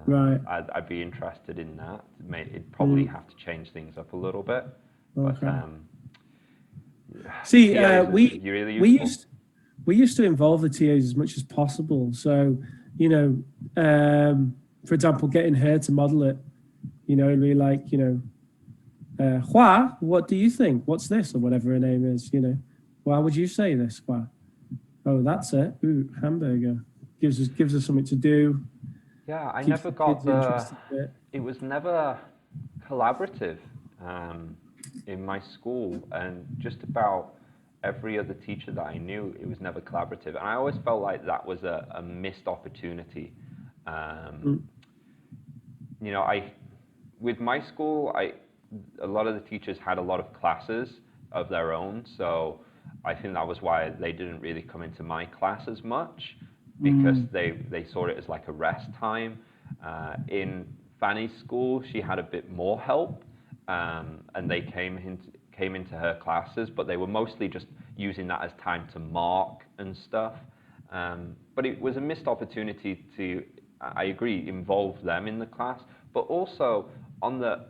Right. I'd be interested in that. It'd probably have to change things up a little bit. Okay. But, See, TAs are we really used to involve the TAs as much as possible. So, you know, for example, getting her to model it, you know, and be like, you know, Hua, what do you think? What's this? Or whatever her name is, you know. Why would you say this, Hua? Oh, that's it. Ooh, hamburger. Gives us something to do. Yeah, I Keeps never the got kids interested in it. it was never collaborative in my school, and just about every other teacher that I knew, it was never collaborative. And I always felt like that was a missed opportunity. You know, with my school, a lot of the teachers had a lot of classes of their own, so I think that was why they didn't really come into my class as much, because they saw it as like a rest time. In Fanny's school, she had a bit more help, and they came into her classes, but they were mostly just using that as time to mark and stuff. But it was a missed opportunity to, I agree, involve them in the class, but also on the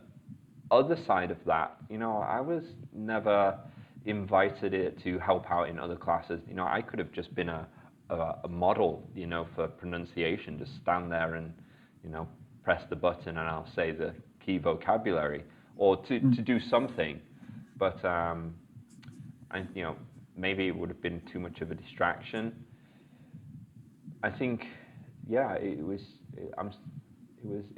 other side of that, you know, I was never invited to help out in other classes. You know, I could have just been a model, you know, for pronunciation, just stand there and, you know, press the button and I'll say the key vocabulary, or to do something. But you know, maybe it would have been too much of a distraction. I think, yeah, it was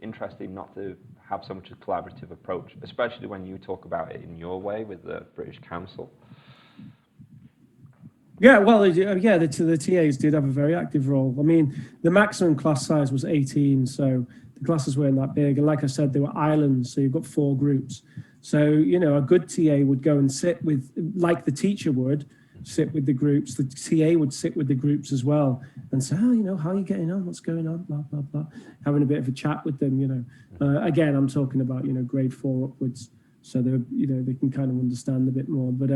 interesting not to have so much a collaborative approach, especially when you talk about it in your way with the British Council. Yeah, well, yeah, the TAs did have a very active role. I mean, the maximum class size was 18, so the classes weren't that big. And like I said, they were islands, so you've got 4 groups. So, you know, a good TA would go and sit with, like the teacher would, sit with the groups. The TA would sit with the groups as well and say, oh, you know, how are you getting on? What's going on? Blah, blah, blah. Having a bit of a chat with them, you know. Again, I'm talking about, you know, grade 4 upwards. So, they're, you know, they can kind of understand a bit more. But,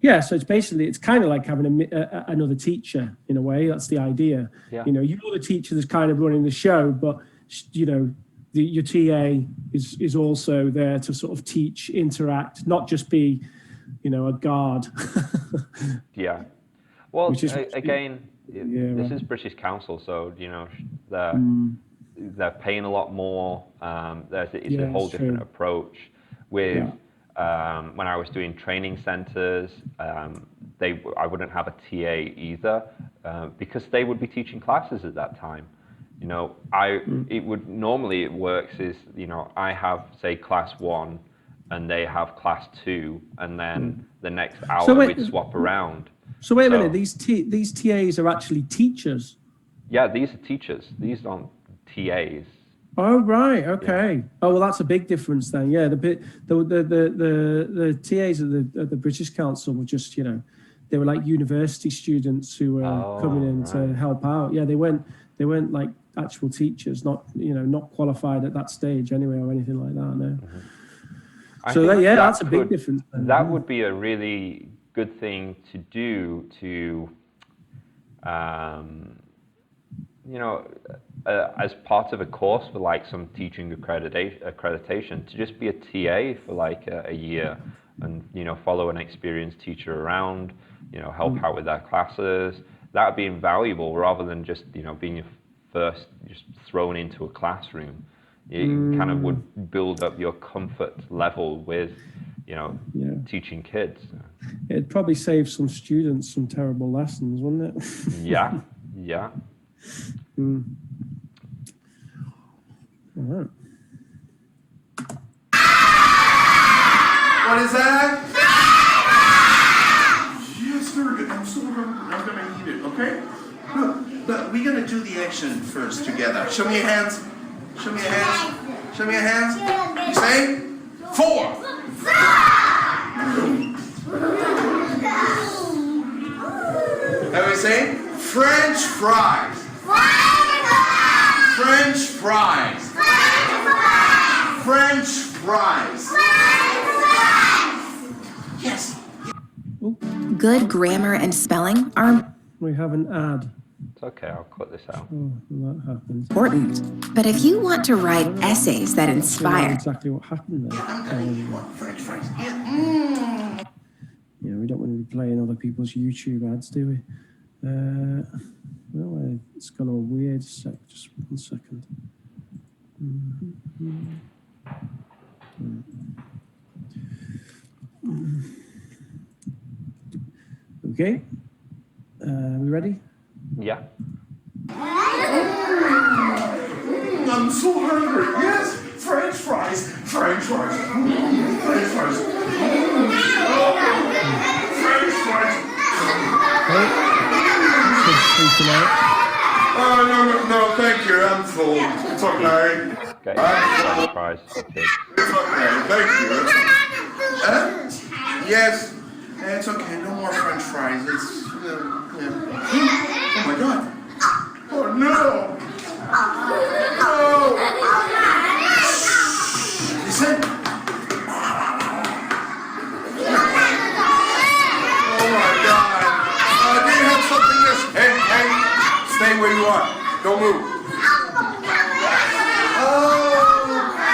Yeah, so it's kind of like having another teacher in a way. That's the idea. Yeah. You know, you're the teacher that's kind of running the show, but you know, your TA is also there to sort of teach, interact, not just be, you know, a guard. Yeah. Well, Which is again, this is British Council, so you know they're paying a lot more. It's a whole different approach. With when I was doing training centers, I wouldn't have a TA either because they would be teaching classes at that time. You know, normally it works is, you know, I have say class 1 and they have class 2, and then the next hour we'd swap around. So wait a minute, these TAs are actually teachers? Yeah, these are teachers. These aren't TAs. Oh right, okay. Yeah. Oh well, that's a big difference then. Yeah, the TAs at the British Council were just, you know, they were like university students who were coming in to help out. Yeah, they weren't like actual teachers, not qualified at that stage anyway or anything like that. No. Mm-hmm. So that's a big difference. Then. That would be a really good thing to do to, you know, as part of a course for like some teaching accreditation, to just be a TA for like a year and, you know, follow an experienced teacher around, you know, help out with their classes. That would be invaluable rather than just, you know, being first just thrown into a classroom. You kind of would build up your comfort level with, you know, teaching kids. It'd probably save some students some terrible lessons, wouldn't it? Yeah. All right. What is that? Yes, very good. I'm gonna eat it, okay? Look, but we're gonna do the action first together. Show me your hands. Show me your hands. Show me your hands. You say 4. Everybody say French fries. French fries. French fries. Yes. Good grammar and spelling are We have an ad. It's okay, I'll cut this out. Oh, that happens. important. But if you want to write essays that I don't know inspire, exactly what happened there. French fries. Yeah, we don't want to be playing other people's YouTube ads, do we? Well, it's gone all weird. Just 1 second. Okay. We ready? Yeah. I'm so hungry. Yes, French fries. French fries. French fries. French fries. No, thank you. I'm full. It's okay. Okay. French fries. Okay. It's okay. Thank you. Yes. It's okay. No more French fries. It's Oh my God. Oh no. No. Listen. Oh my God. Do you have something else? Hey, stay where you are. Don't move. Oh,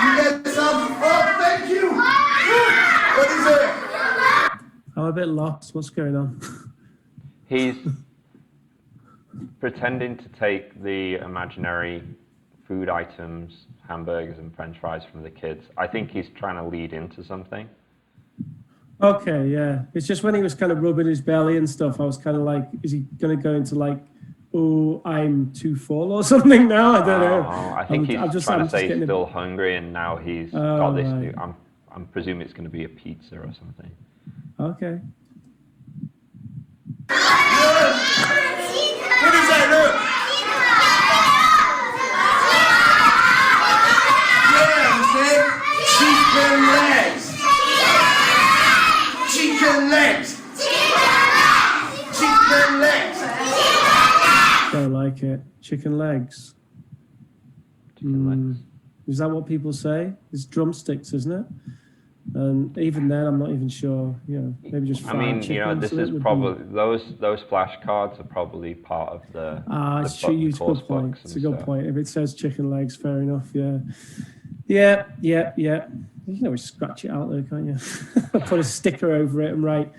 you got some. Oh, thank you. What is it? I'm a bit lost. What's going on? He's pretending to take the imaginary food items, hamburgers and French fries from the kids. I think he's trying to lead into something. Okay, yeah. It's just when he was kind of rubbing his belly and stuff, I was kind of like, is he going to go into like, oh, I'm too full or something now? I don't know. I think he's trying to say he's still hungry, and now he's got this new, I'm presuming it's going to be a pizza or something. Okay. What is that? Look. Yeah, see? Chicken legs. Chicken legs. Don't like it. Chicken legs. Chicken legs. Is that what people say? It's drumsticks, isn't it? And even then, I'm not even sure. You know, maybe just fried I mean, chicken. you know, this so that is would probably those flashcards are probably part of the. it's true. It's a course good point. books It's a and good stuff. point. If it says chicken legs, fair enough. Yeah. Yeah. You can always scratch it out there, can't you? Put a sticker over it and write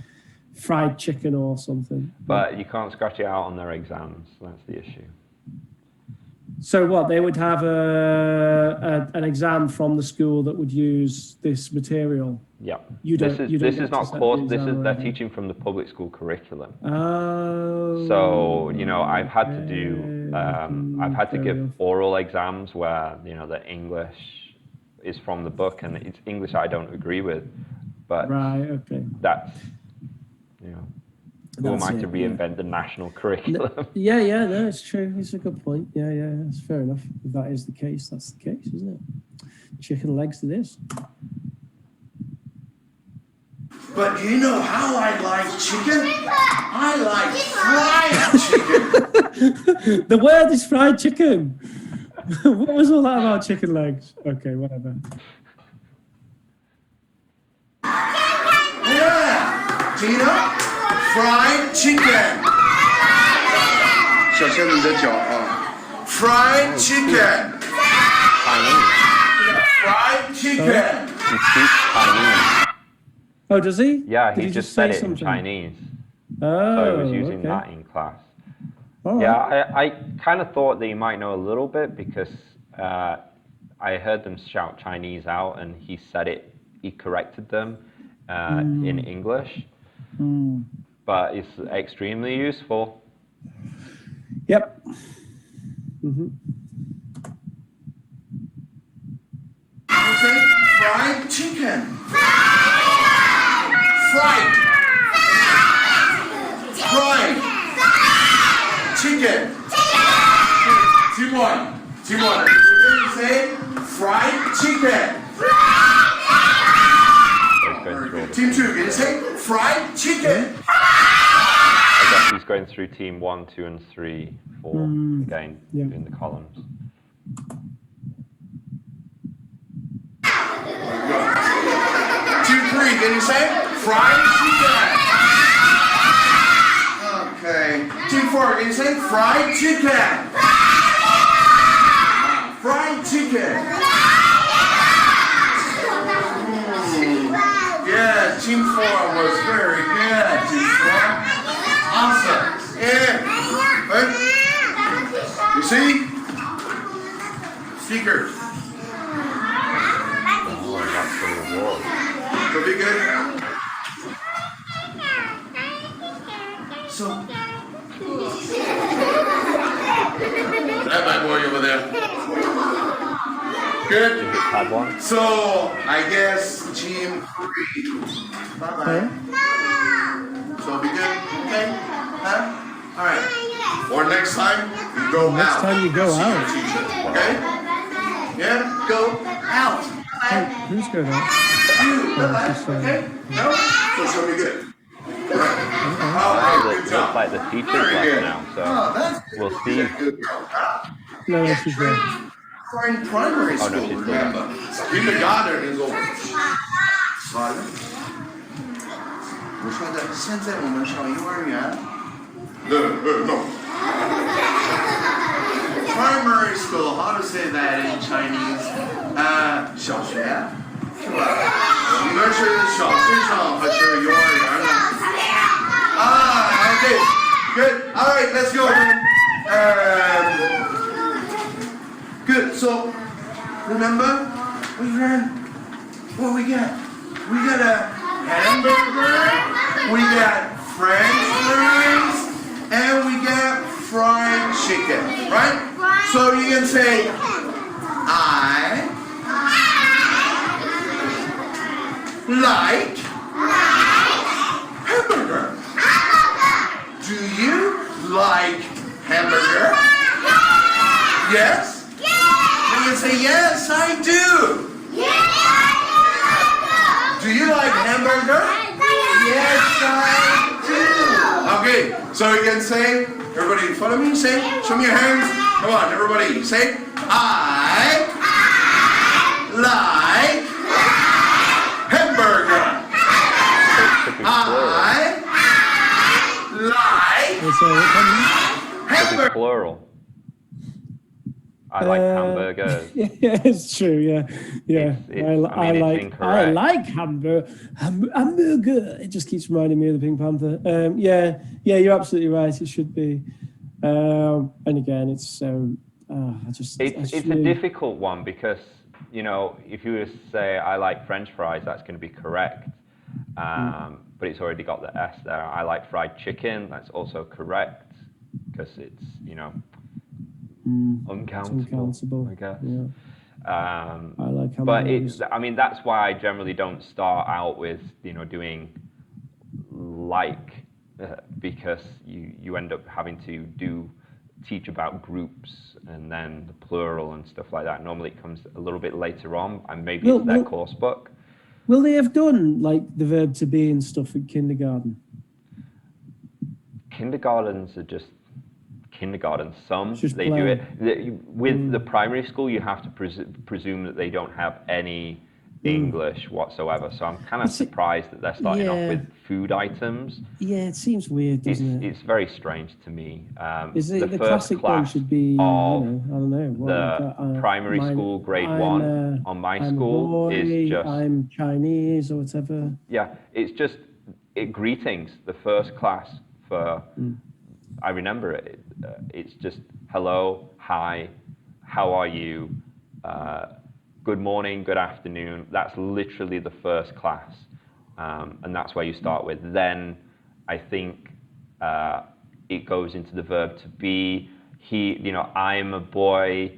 fried chicken or something. But you can't scratch it out on their exams. That's the issue. So what? They would have an exam from the school that would use this material. Yeah. You don't. This is not course. This is they're teaching. teaching from the public school curriculum. Oh. So you know, I've had to do. I've had to fair give enough. oral exams where you know the English is from the book and it's English I don't agree with, but Right. Okay. that's you know. Who am That's I to it, yeah. reinvent the national curriculum? Yeah, no, it's true. It's a good point. Yeah, it's fair enough. If that is the case, that's the case, isn't it? Chicken legs to this. But do you know how I like chicken? I like fried chicken. The word is fried chicken. What was all that about chicken legs? Okay, whatever. Yeah. Tina, fried chicken. 小心你的脚啊！ Fried chicken. Chinese. Fried chicken. He speaks Chinese. Oh, does he? Yeah, Did he just said say it in something? Chinese. Oh, So he was using okay. that in class. All Yeah, right. I kind of thought that he might know a little bit because I heard them shout Chinese out and he said it, he corrected them in English. But it's extremely useful. Yep. Mm-hmm. Okay. Fried chicken. Fried. Chicken. Team one. You say fried chicken. So he's going through all the Team teams. 2, can you say fried chicken? I guess he's going through team 1, 2, and 3, 4 again Yeah. in the columns. Team 3, can you say fried chicken? Okay. Team 4, can you say fried chicken? Fried chicken. Yeah, Team 4 was very good. Team 4. Awesome. Yeah. Right? You see? Stickers. Oh, that's the reward. Will be good. So. That bad boy over there. Good. Had one. So I guess team 3. Bye bye. So be good. Okay. Huh? All right. Or next time you go out. Next time you go See your out. teacher, okay. Yeah. Go out. Hey, who's going on? You. Bye-bye. just, Okay. No. So show me good. All right. Wow, Okay. it Good looks job. like the teacher's Very left good. now, so Oh, that's we'll good. see. Good. No, she's there. We're in primary Oh, school, no, she's still there. remember? Kindergarten is over. 好了。我说的，现在我们上幼儿园。No. Primary school, how to say that in Chinese? 小学，是吧？我们是小学生还是幼儿园呢？Okay, good. All right, let's go. Good. So, remember, we ran. What we got? We got a hamburger. We got French fries, and we got fried chicken. Right? So you can say, I like hamburger. Do you like hamburger? Yes? You can say, yes, I do. Do you like hamburger? Yes, I do. Okay, so you can say, everybody follow me, say, show me your hands. Come on, everybody, say, I like hamburger. So it Could be plural. I like hamburgers. yeah, it's true. Yeah, yeah. It's I incorrect. like hamburger. It just keeps reminding me of the Pink Panther. Yeah, you're absolutely right. It should be. And again, it's It's a difficult one because, you know, if you were to say I like French fries, that's going to be correct. But it's already got the S there. I like fried chicken, that's also correct because it's, you know, uncountable, I guess. Yeah. I like but hamburgers. I mean, that's why I generally don't start out with, you know, doing like, because you end up having to teach about groups and then the plural and stuff like that. Normally it comes a little bit later on, and maybe it's their course book. Will they have done like the verb to be and stuff in kindergarten? Kindergartens are just kindergarten. Some Just they play. do it with the primary school. You have to presume that they don't have any English whatsoever. So I'm kind of surprised that they're starting off with food items. Yeah, it seems weird, doesn't it? It's very strange to me. Is it the first classic one class should be? of I don't know. What, primary school grade one on my I'm school a boy, is just I'm Chinese or whatever. yeah. It's just greetings. The first class for I remember it. It's just hello, hi, how are you? Good morning, good afternoon. That's literally the first class, and that's where you start with. Then I think it goes into the verb to be. He, you know, I'm a boy.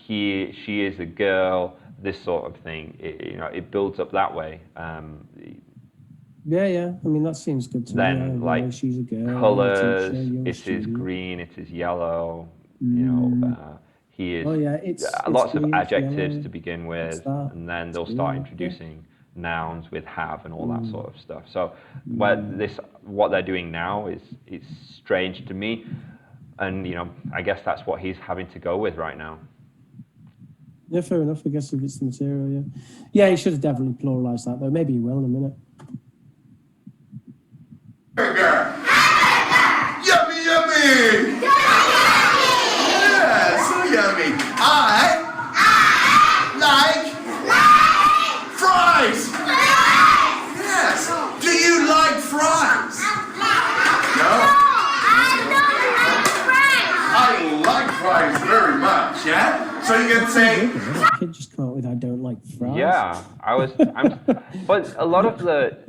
She is a girl. This sort of thing. You know, it builds up that way. Yeah. I mean, that seems good to me. Then like she's a girl. colors. It is green. It is yellow. You know. He is. Oh yeah, it's lots of green, adjectives yellow. to begin with, and then they'll It's start green, introducing nouns with have and all that sort of stuff. So what they're doing now is strange to me, and you know, I guess that's what he's having to go with right now. Yeah, fair enough. I guess if it's the material, yeah, he should have definitely pluralized that though. Maybe he will in a minute. Burger. Yummy, yummy. Yeah, so yummy. I like fries. Yes. Do you like fries? No. I like fries very much. Yeah. So you can say. Kid just come out with I don't like fries. Yeah, but a lot of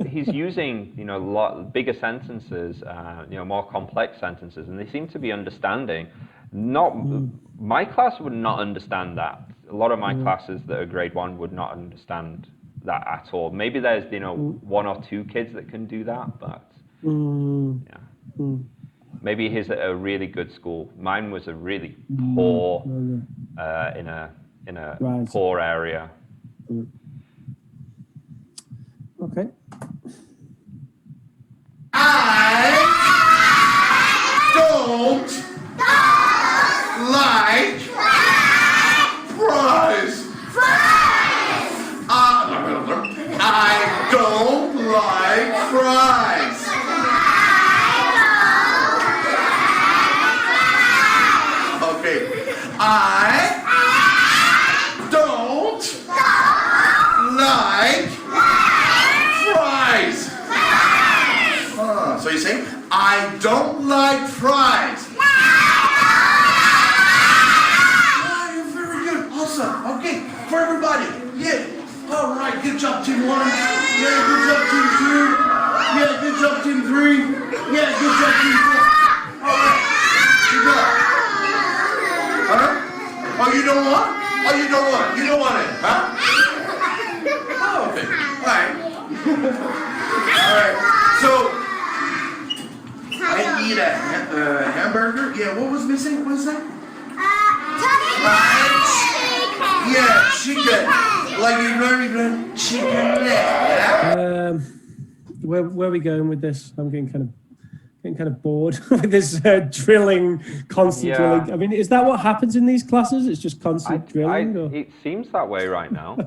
he's using, you know, bigger sentences, you know, more complex sentences, and they seem to be understanding. My class would not understand that. A lot of my classes that are grade one would not understand that at all. Maybe there's, you know, one or two kids that can do that, but yeah. Maybe he's at a really good school. Mine was a really poor, in a poor area. Okay. I don't like fries. I don't like fries. Okay. I don't like fries. So you say, I don't like fries. You're very good. Awesome. Okay. For everybody. Yeah. All right. Good job, team one. Yeah. Good job, team two. Yeah. Good job, team three. Yeah. Good job, team four. All right. Good job. Huh? Oh, you don't want? Oh, you don't want? You don't want it, huh? Oh, okay. All right. All right. So, I eat a hamburger. Yeah, what was missing? What was that? Yeah, chicken. Like a very good chicken leg. Where are we going with this? I'm getting kind of bored with this drilling, constant drilling. I mean, is that what happens in these classes? It's just constant drilling? Or? It seems that way right now.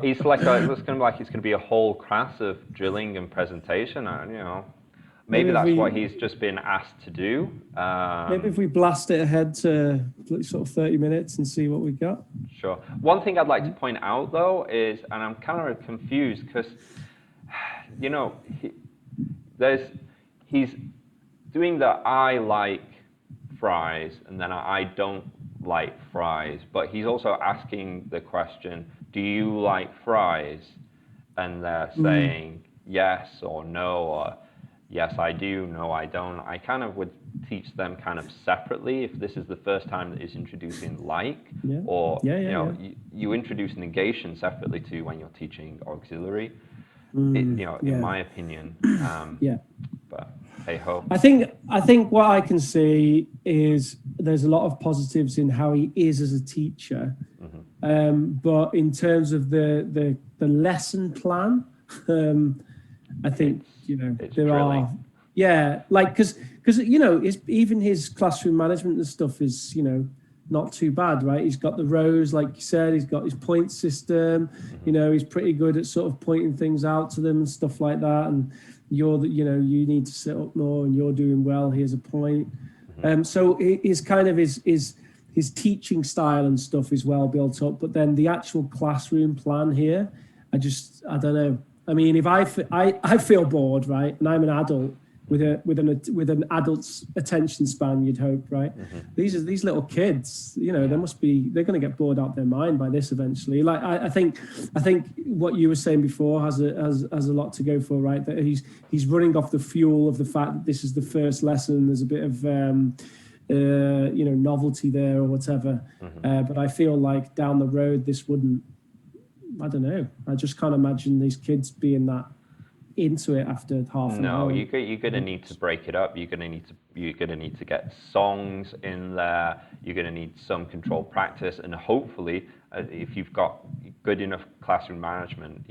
It's like it's going to be a whole class of drilling and presentation. You know, Maybe if that's we- what he's just been asked to do. Maybe if we blast it ahead to sort of 30 minutes and see what we got. Sure. One thing I'd like to point out, though, is, and I'm kind of confused because, you know, he's doing the I like fries and then I don't like fries, but he's also asking the question, do you like fries? And they're saying yes or no, or yes, I do, no, I don't. I kind of would teach them kind of separately if this is the first time that he's introducing like, or you introduce negation separately too when you're teaching auxiliary. In my opinion. But hey ho. I think what I can see is there's a lot of positives in how he is as a teacher, but in terms of the lesson plan, I think it's there drilling. are because even his classroom management and stuff is not too bad, right? He's got the rows, like you said, he's got his point system, he's pretty good at sort of pointing things out to them and stuff like that. And you need to sit up more and you're doing well, here's a point. So his kind of his teaching style and stuff is well built up, but then the actual classroom plan here, I don't know. I mean, if I feel bored, right, and I'm an adult with an adult's attention span, you'd hope, right? These little kids, they're going to get bored out their mind by this eventually. Like I think what you were saying before has a lot to go for, right? That he's running off the fuel of the fact that this is the first lesson. There's a bit of novelty there or whatever. But I feel like down the road this wouldn't. I don't know. I just can't imagine these kids being that into it after half an hour. No, you're gonna need to break it up. You're gonna need to get songs in there. You're gonna need some controlled practice, and hopefully, if you've got good enough classroom management,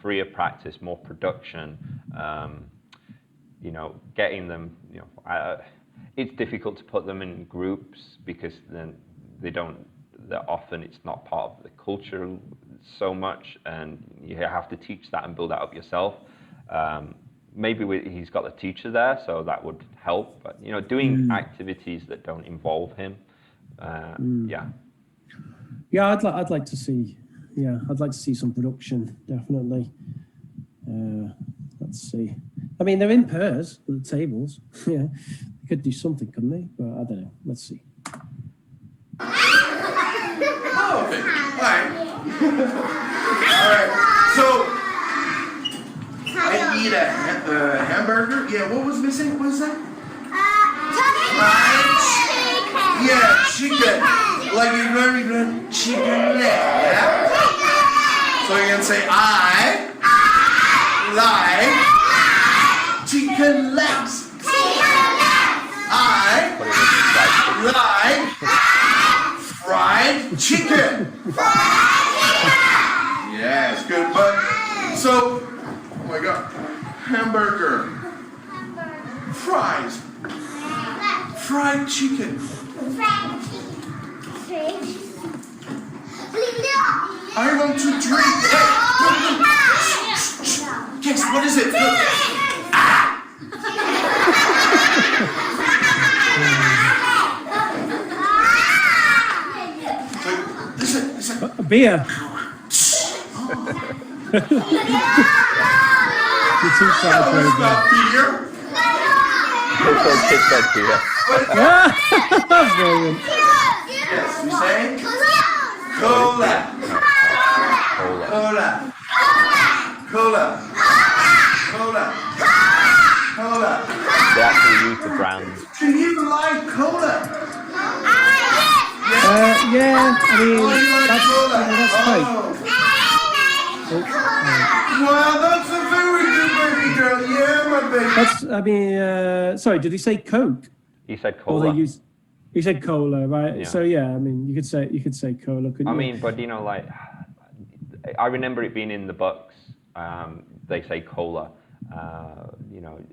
freer practice, more production. Getting them. It's difficult to put them in groups because then they don't. That often it's not part of the culture so much, and you have to teach that and build that up yourself. Maybe he's got the teacher there, so that would help. But doing activities that don't involve him, I'd like to see. Yeah, I'd like to see some production, definitely. Let's see. I mean, they're in pairs at the tables. Yeah, they could do something, couldn't they? But I don't know. Let's see. Okay. All right. So I eat a hamburger. Yeah. What was missing? What is that? Chicken. Like a very good chicken leg. Yeah. So you can say I like chicken legs. I like fried chicken. Yes, good. But so, oh my God, hamburger, fries, fried chicken. I want to drink. Hey, guess what is it? Listen. A beer. You're too shy for it. Not beer. Kids said beer. Brilliant. Yes, you say cola. They actually use the brand. Do you like cola? Yeah, I mean, Oh, you like cola? that's Wow, that's a very good baby girl. Yeah, my baby. That's, I mean, sorry, did he say Coke? He said Or cola. he said cola, right? Yeah. So yeah, I mean, you could say cola, couldn't you? I mean, but I remember it being in the books. They say cola.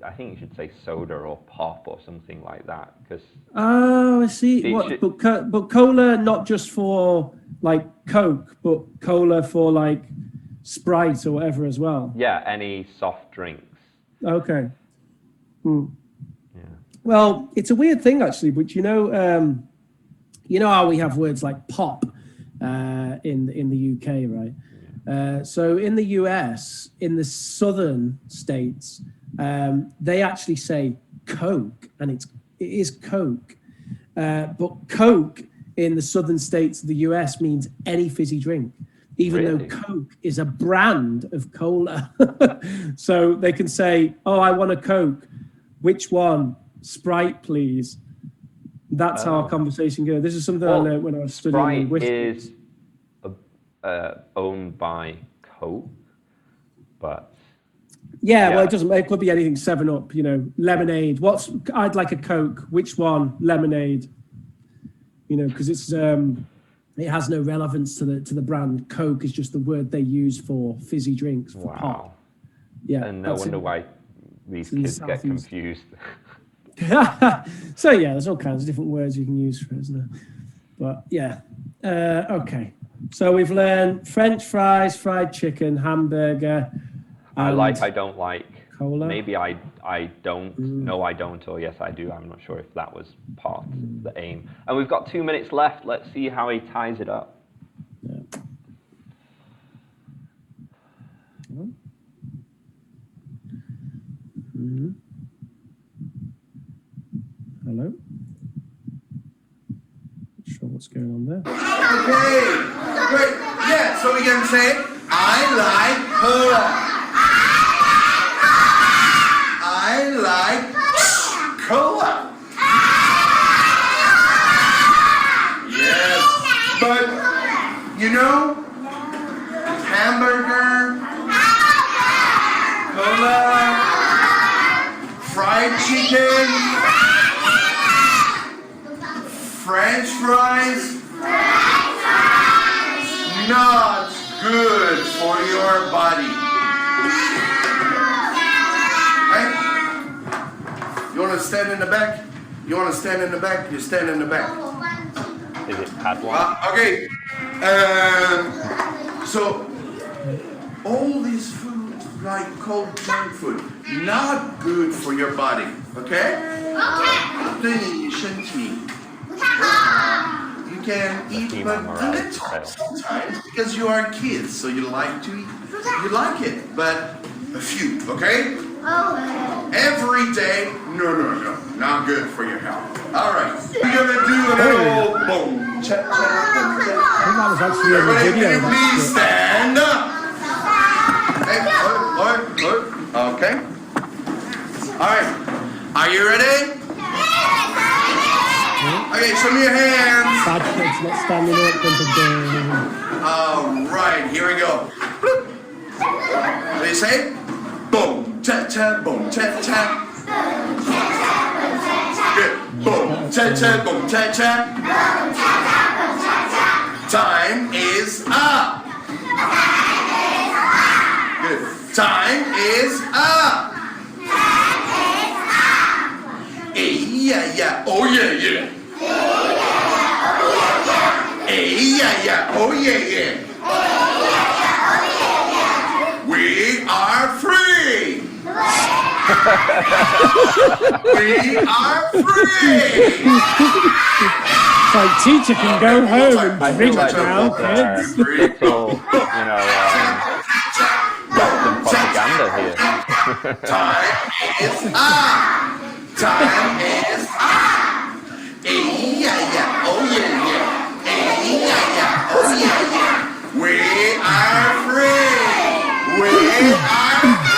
I think you should say soda or pop or something like that, because. Oh, I see. But cola not just for like Coke, but cola for like Sprite or whatever as well. Yeah, any soft drinks. Okay. Well, it's a weird thing actually, but you know how we have words like pop in the UK, right? So in the US, in the southern states, they actually say Coke, and it is Coke. But Coke in the southern states of the US means any fizzy drink, even Really? though Coke is a brand of cola. So they can say, "Oh, I want a Coke. Which one? Sprite, please." That's how our conversation goes. This is something I learned when I was studying Sprite linguistics. is owned by Coke, but Yeah, well, it doesn't. It could be anything. 7-Up, lemonade. I'd like a Coke. Which one? Lemonade. Because it has no relevance to the brand. Coke is just the word they use for fizzy drinks. For pop. Yeah, and no wonder why these kids get confused. So yeah, there's all kinds of different words you can use for it, isn't there? But yeah, okay. So we've learned French fries, fried chicken, hamburger. I don't like. Cola. Maybe I don't. No, I don't. Or yes, I do. I'm not sure if that was part of the aim. And we've got 2 minutes left. Let's see how he ties it up. Yeah. Hello. Not sure what's going on there. Okay, great. Yeah, so we can say, I like cola. I like cola. Yes, but hamburger, cola, fried chicken, French fries, not good for your body. Right? You want to stand in the back? You want to stand in the back? You stand in the back. Is it padlock? Okay. So all these food, like cold junk food, not good for your body. Okay? Okay. You can eat but a little sometimes because you are kids, so you like to eat. You like it, but a few. Okay? Every day, no, not good for your health. All right, we're gonna do a little boom, chat, I think that was actually in the everybody, video. can you please stand up? Hey, okay. All right, are you ready? Okay, show me your hands. Bad kids not standing up. All right, here we go. Ready, say? Boom, chat, boom, chat. Good. Boom, chat, boom, chat. Time is up. Good. Time is up. Yeah. Oh yeah. Yeah. Oh yeah. We are free. We are free. It's like teacher can go home and drink like now, kids. Little, Western propaganda here. Time is up. Time is up. Yeah. Oh yeah. Yeah. Oh yeah. We are free. We are free.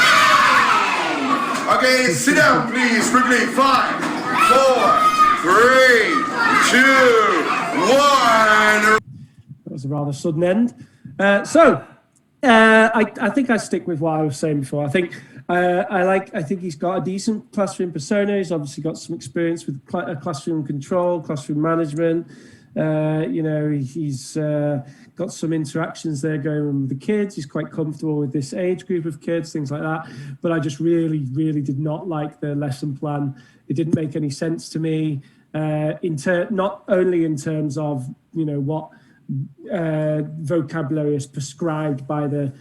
Okay, sit down, please, quickly. 5, 4, 3, 2, 1. That was a rather sudden end. I think I stick with what I was saying before. I think he's got a decent classroom persona. He's obviously got some experience with classroom control, classroom management. He's got some interactions there going on with the kids. He's quite comfortable with this age group of kids, things like that. But I just really, really did not like the lesson plan. It didn't make any sense to me. Not only in terms of what vocabulary is prescribed by the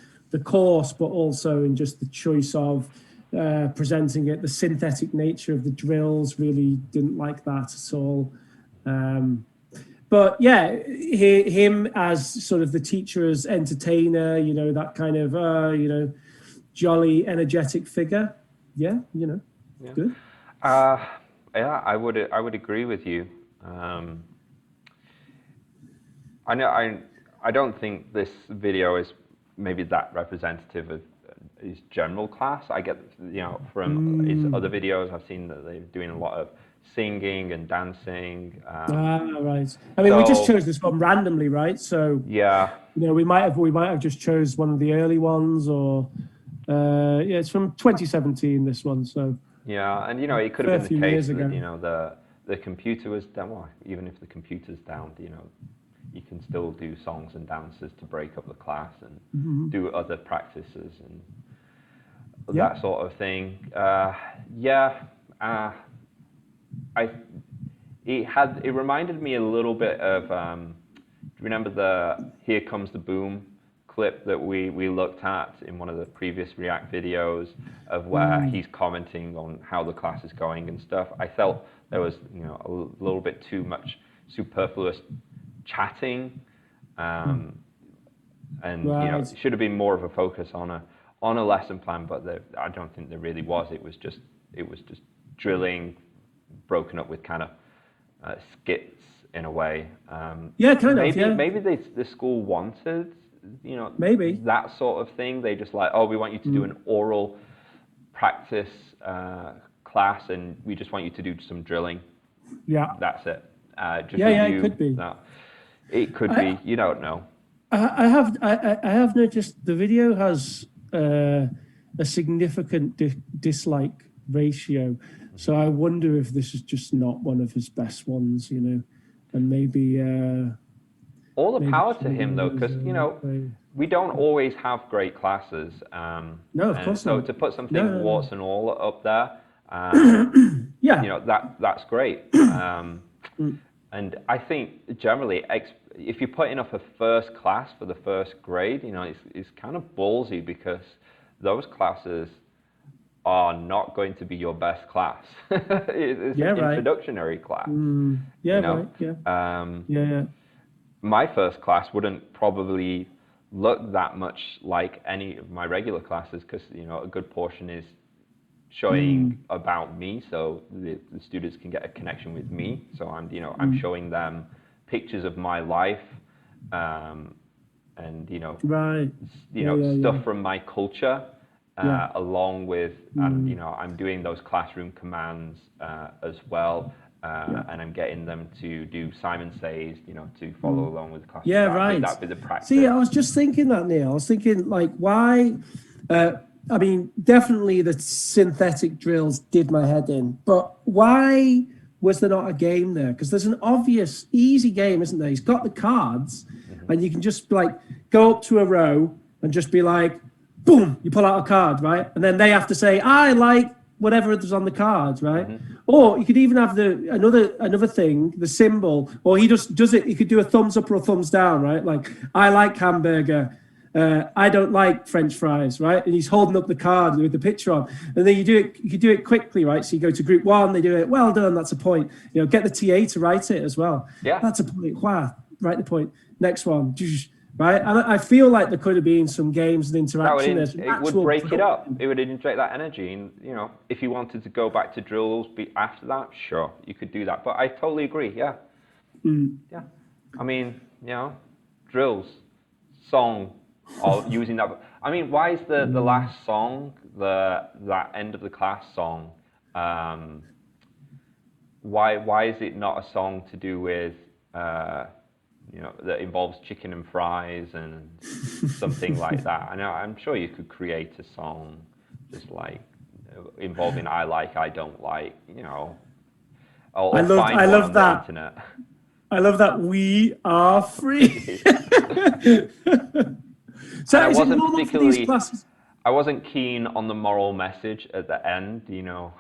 course, but also in just the choice of presenting it. The synthetic nature of the drills really didn't like that at all. But yeah, him as sort of the teacher, as entertainer, you know, that kind of, you know, jolly, energetic figure. Yeah, you know, good. Yeah, I would agree with you. I don't think this video is maybe that representative of his general class. I get, you know, from his other videos, I've seen that they're doing a lot of singing and dancing. Right. I mean, we just chose this one randomly, right? So yeah, you know, we might have just chose one of the early ones, or yeah, it's from 2017. This one, so yeah, and you know, it could have been the case that, ago. you know, the computer was down. Well, even if the computer's down, you know, you can still do songs and dances to break up the class and do other practices and that sort of thing. It reminded me a little bit of, do you remember the Here Comes the Boom clip that we looked at in one of the previous React videos, of where he's commenting on how the class is going and stuff? I felt there was, you know, a little bit too much superfluous chatting, and you know, it should have been more of a focus on a lesson plan, but I don't think there really was. It was just drilling broken up with kind of skits in a way. Maybe the school wanted, you know, maybe that sort of thing. They just like, oh, we want you to do an oral practice class, and we just want you to do some drilling. Yeah, that's it. It could be. No, it could be. You don't know. I have noticed the video has a significant dislike ratio, so I wonder if this is just not one of his best ones, you know, and maybe. All the power to him, though, because, you know, we don't always have great classes. No, of course not. So to put something warts and all up there, yeah, you know, that's great. And I think generally, if you're putting up a first class for the first grade, you know, it's kind of ballsy, because those classes are not going to be your best class. It's an introductory class. Yeah, you know? Yeah. My first class wouldn't probably look that much like any of my regular classes, because, you know, a good portion is showing about me, so the students can get a connection with me. So I'm showing them pictures of my life, and stuff from my culture, along with, and you know, I'm doing those classroom commands as well. And I'm getting them to do Simon Says, you know, to follow along with the class. Yeah, right. That bit of practice. See, I was just thinking that, Neil. I was thinking, like, why? I mean, definitely the synthetic drills did my head in, but why was there not a game there? Because there's an obvious, easy game, isn't there? He's got the cards, and you can just like go up to a row and just be like, boom, you pull out a card, right? And then they have to say, I like whatever is on the cards, right? Or you could even have another thing, the symbol, or he just does it. He could do a thumbs up or a thumbs down, right? Like, I like hamburger. I don't like French fries, right? And he's holding up the card with the picture on. And then you could do it quickly, right? So you go to group one, they do it, well done, that's a point. You know, get the TA to write it as well. Yeah. That's a point. Wow, write the point. Next one, right? And I feel like there could have been some games and interaction. It would break it up. It would inject that energy. And, you know, if you wanted to go back to drills after that, sure, you could do that. But I totally agree, yeah. Yeah. I mean, you know, drills, song, or using that. I mean, why is the last song, that end of the class song, why is it not a song to do with, you know, that involves chicken and fries and something like that? I know, I'm sure you could create a song just like involving I like, I don't like, you know. I love that. Internet. I love that we are free. So I wasn't keen on the moral message at the end, you know.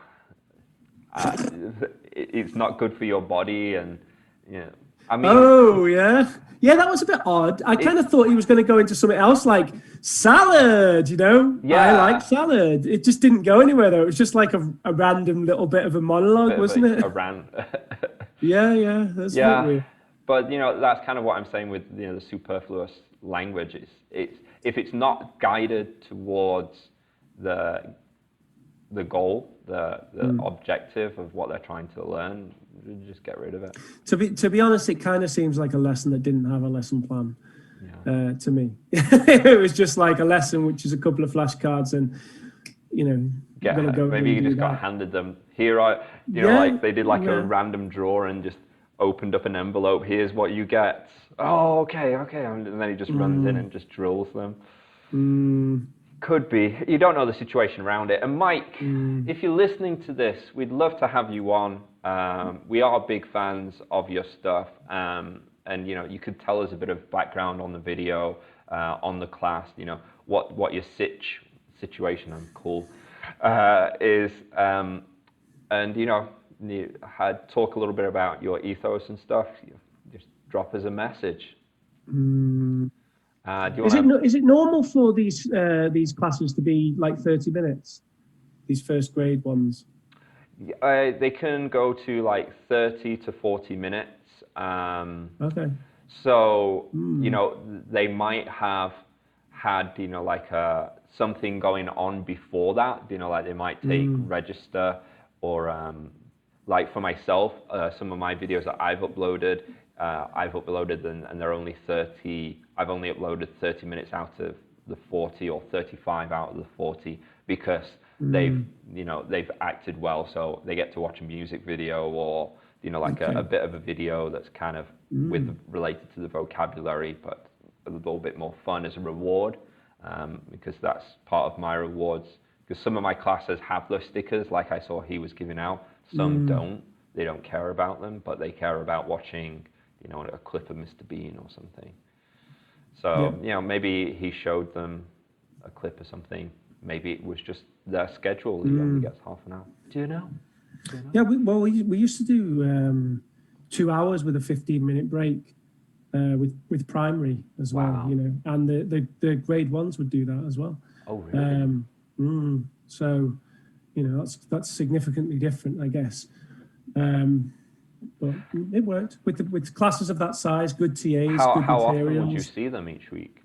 It's not good for your body, and, you know, I mean, Oh, yeah. Yeah, that was a bit odd. I kind of thought he was going to go into something else like salad, you know? I Yeah. like salad. It just didn't go anywhere, though. It was just like a random little bit of a monologue, bit of wasn't it? a rant. Yeah. That's a bit Yeah, weird. but that's kind of what I'm saying with the superfluous language. It's if it's not guided towards the goal, the objective of what they're trying to learn, just get rid of it. To be honest, it kind of seems like a lesson that didn't have a lesson plan Yeah. to me. It was just like a lesson, which is a couple of flashcards, and you're gonna go Maybe and you do just got that. handed them. Here are Yeah, like they did like yeah. a random drawer and just opened up an envelope. Here's what you get. Oh, okay, and then he just runs in and just drills them. Could be. You don't know the situation around it. And Mike, if you're listening to this, we'd love to have you on. We are big fans of your stuff. And you could tell us a bit of background on the video, on the class, what your situation, I'm cool, is. And talk a little bit about your ethos and stuff. Just drop us a message. Is it normal for these classes to be like 30 minutes? These first grade ones. They can go to like 30 to 40 minutes. Okay. So they might have had like something going on before that. Like they might take register or like for myself, some of my videos that I've uploaded them and they're only 30. I've only uploaded 30 minutes out of the 40 or 35 out of the 40 because they've acted well, so they get to watch a music video or a bit of a video that's kind of related to the vocabulary, but a little bit more fun as a reward, because that's part of my rewards. Because some of my classes have those stickers, like I saw he was giving out. Some don't. They don't care about them, but they care about watching, a clip of Mr. Bean or something. So, maybe he showed them a clip or something. Maybe it was just their schedule. He only gets half an hour. Do you know? Yeah, we used to do 2 hours with a 15-minute break with primary as well, Wow. and the grade ones would do that as well. Oh, really? So, that's significantly different, I guess. But it worked with classes of that size, good TAs, How good often materials. would you see them each week?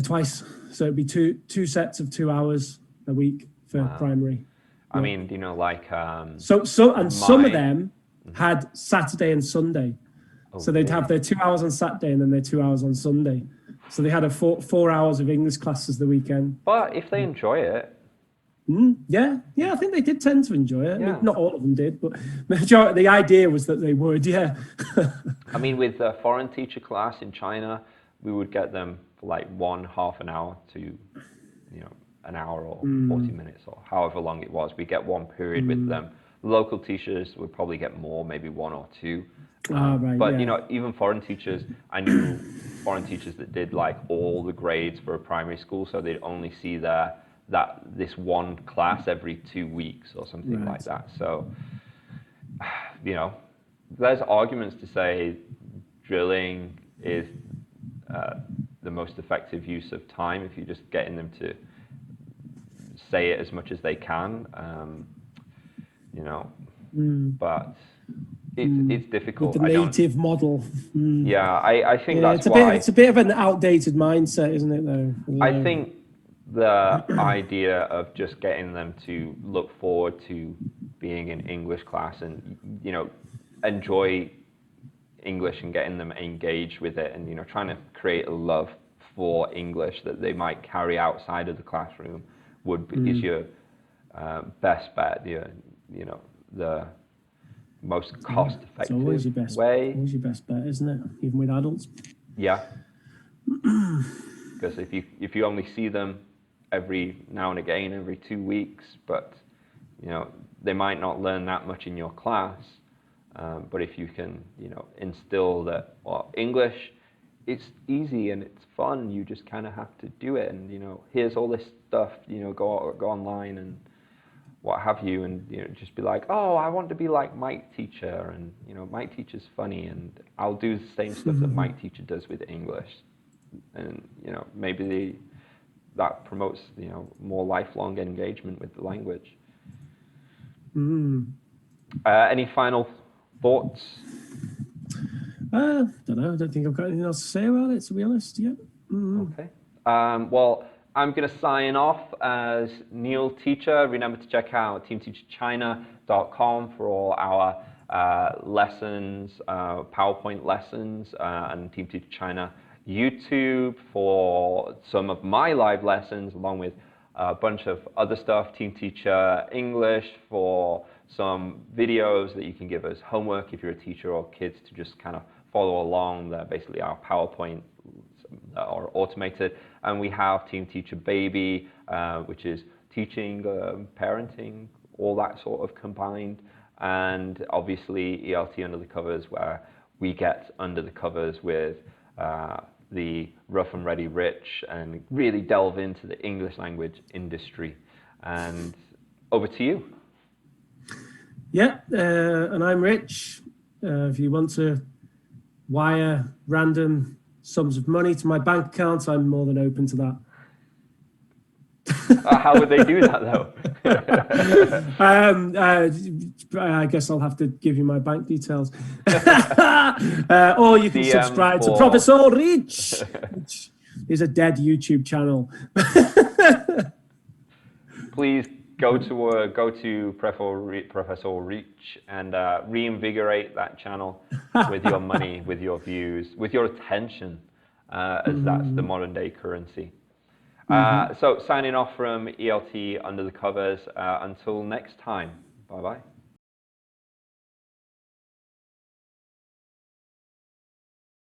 Twice, so it'd be two sets of 2 hours a week for primary. I mean, like So some of them had Saturday and Sunday. So they'd have their 2 hours on Saturday and then their 2 hours on Sunday. So they had a 4 hours of English classes the weekend. But if they enjoy it, Yeah, I think they did tend to enjoy it. I Yeah. mean, not all of them did, but the idea was that they would, yeah. I mean, with a foreign teacher class in China, we would get them for like half an hour to, an hour or 40 minutes or however long it was. We get one period with them. Local teachers would probably get more, maybe 1 or 2. Right, But yeah. even foreign teachers, I knew foreign teachers that did like all the grades for a primary school, so they'd only see this one class every 2 weeks or something like that. So, there's arguments to say drilling is the most effective use of time if you're just getting them to say it as much as they can, but it's difficult. With the native model. Yeah, I think that's it's a bit of an outdated mindset, isn't it, though? I think the idea of just getting them to look forward to being in English class and, enjoy English and getting them engaged with it and, trying to create a love for English that they might carry outside of the classroom is your best bet, the most cost-effective It's always your best way. Always your best bet, isn't it? Even with adults. Yeah. Because if you only see them every now and again, every 2 weeks, but they might not learn that much in your class. But if you can, instill that, English, it's easy and it's fun. You just kind of have to do it. And here's all this stuff. Go online and what have you, and just be like, oh, I want to be like Mike Teacher, and Mike Teacher's funny, and I'll do the same stuff that Mike Teacher does with English, and maybe that promotes more lifelong engagement with the language. Any final thoughts? Don't know. I don't think I've got anything else to say about it, to be honest. Yeah. Okay. Well, I'm going to sign off as Neil Teacher. Remember to check out teamteacherchina.com for all our lessons, PowerPoint lessons, and Team Teacher China YouTube for some of my live lessons, along with a bunch of other stuff. Team Teacher English for some videos that you can give as homework if you're a teacher or kids to just kind of follow along. They're basically our PowerPoint or automated. And we have Team Teacher Baby, which is teaching, parenting, all that sort of combined. And obviously ELT Under the Covers, where we get under the covers with the rough and ready Rich and really delve into the English language industry. And over to you. Yeah, and I'm Rich. If you want to wire random sums of money to my bank account, I'm more than open to that. How would they do that, though? I guess I'll have to give you my bank details. Or you can subscribe to Professor Rich, which is a dead YouTube channel. Please go to Professor Reach and reinvigorate that channel with your money, with your views, with your attention, as that's the modern day currency. So signing off from ELT Under the Covers. Until next time, bye bye.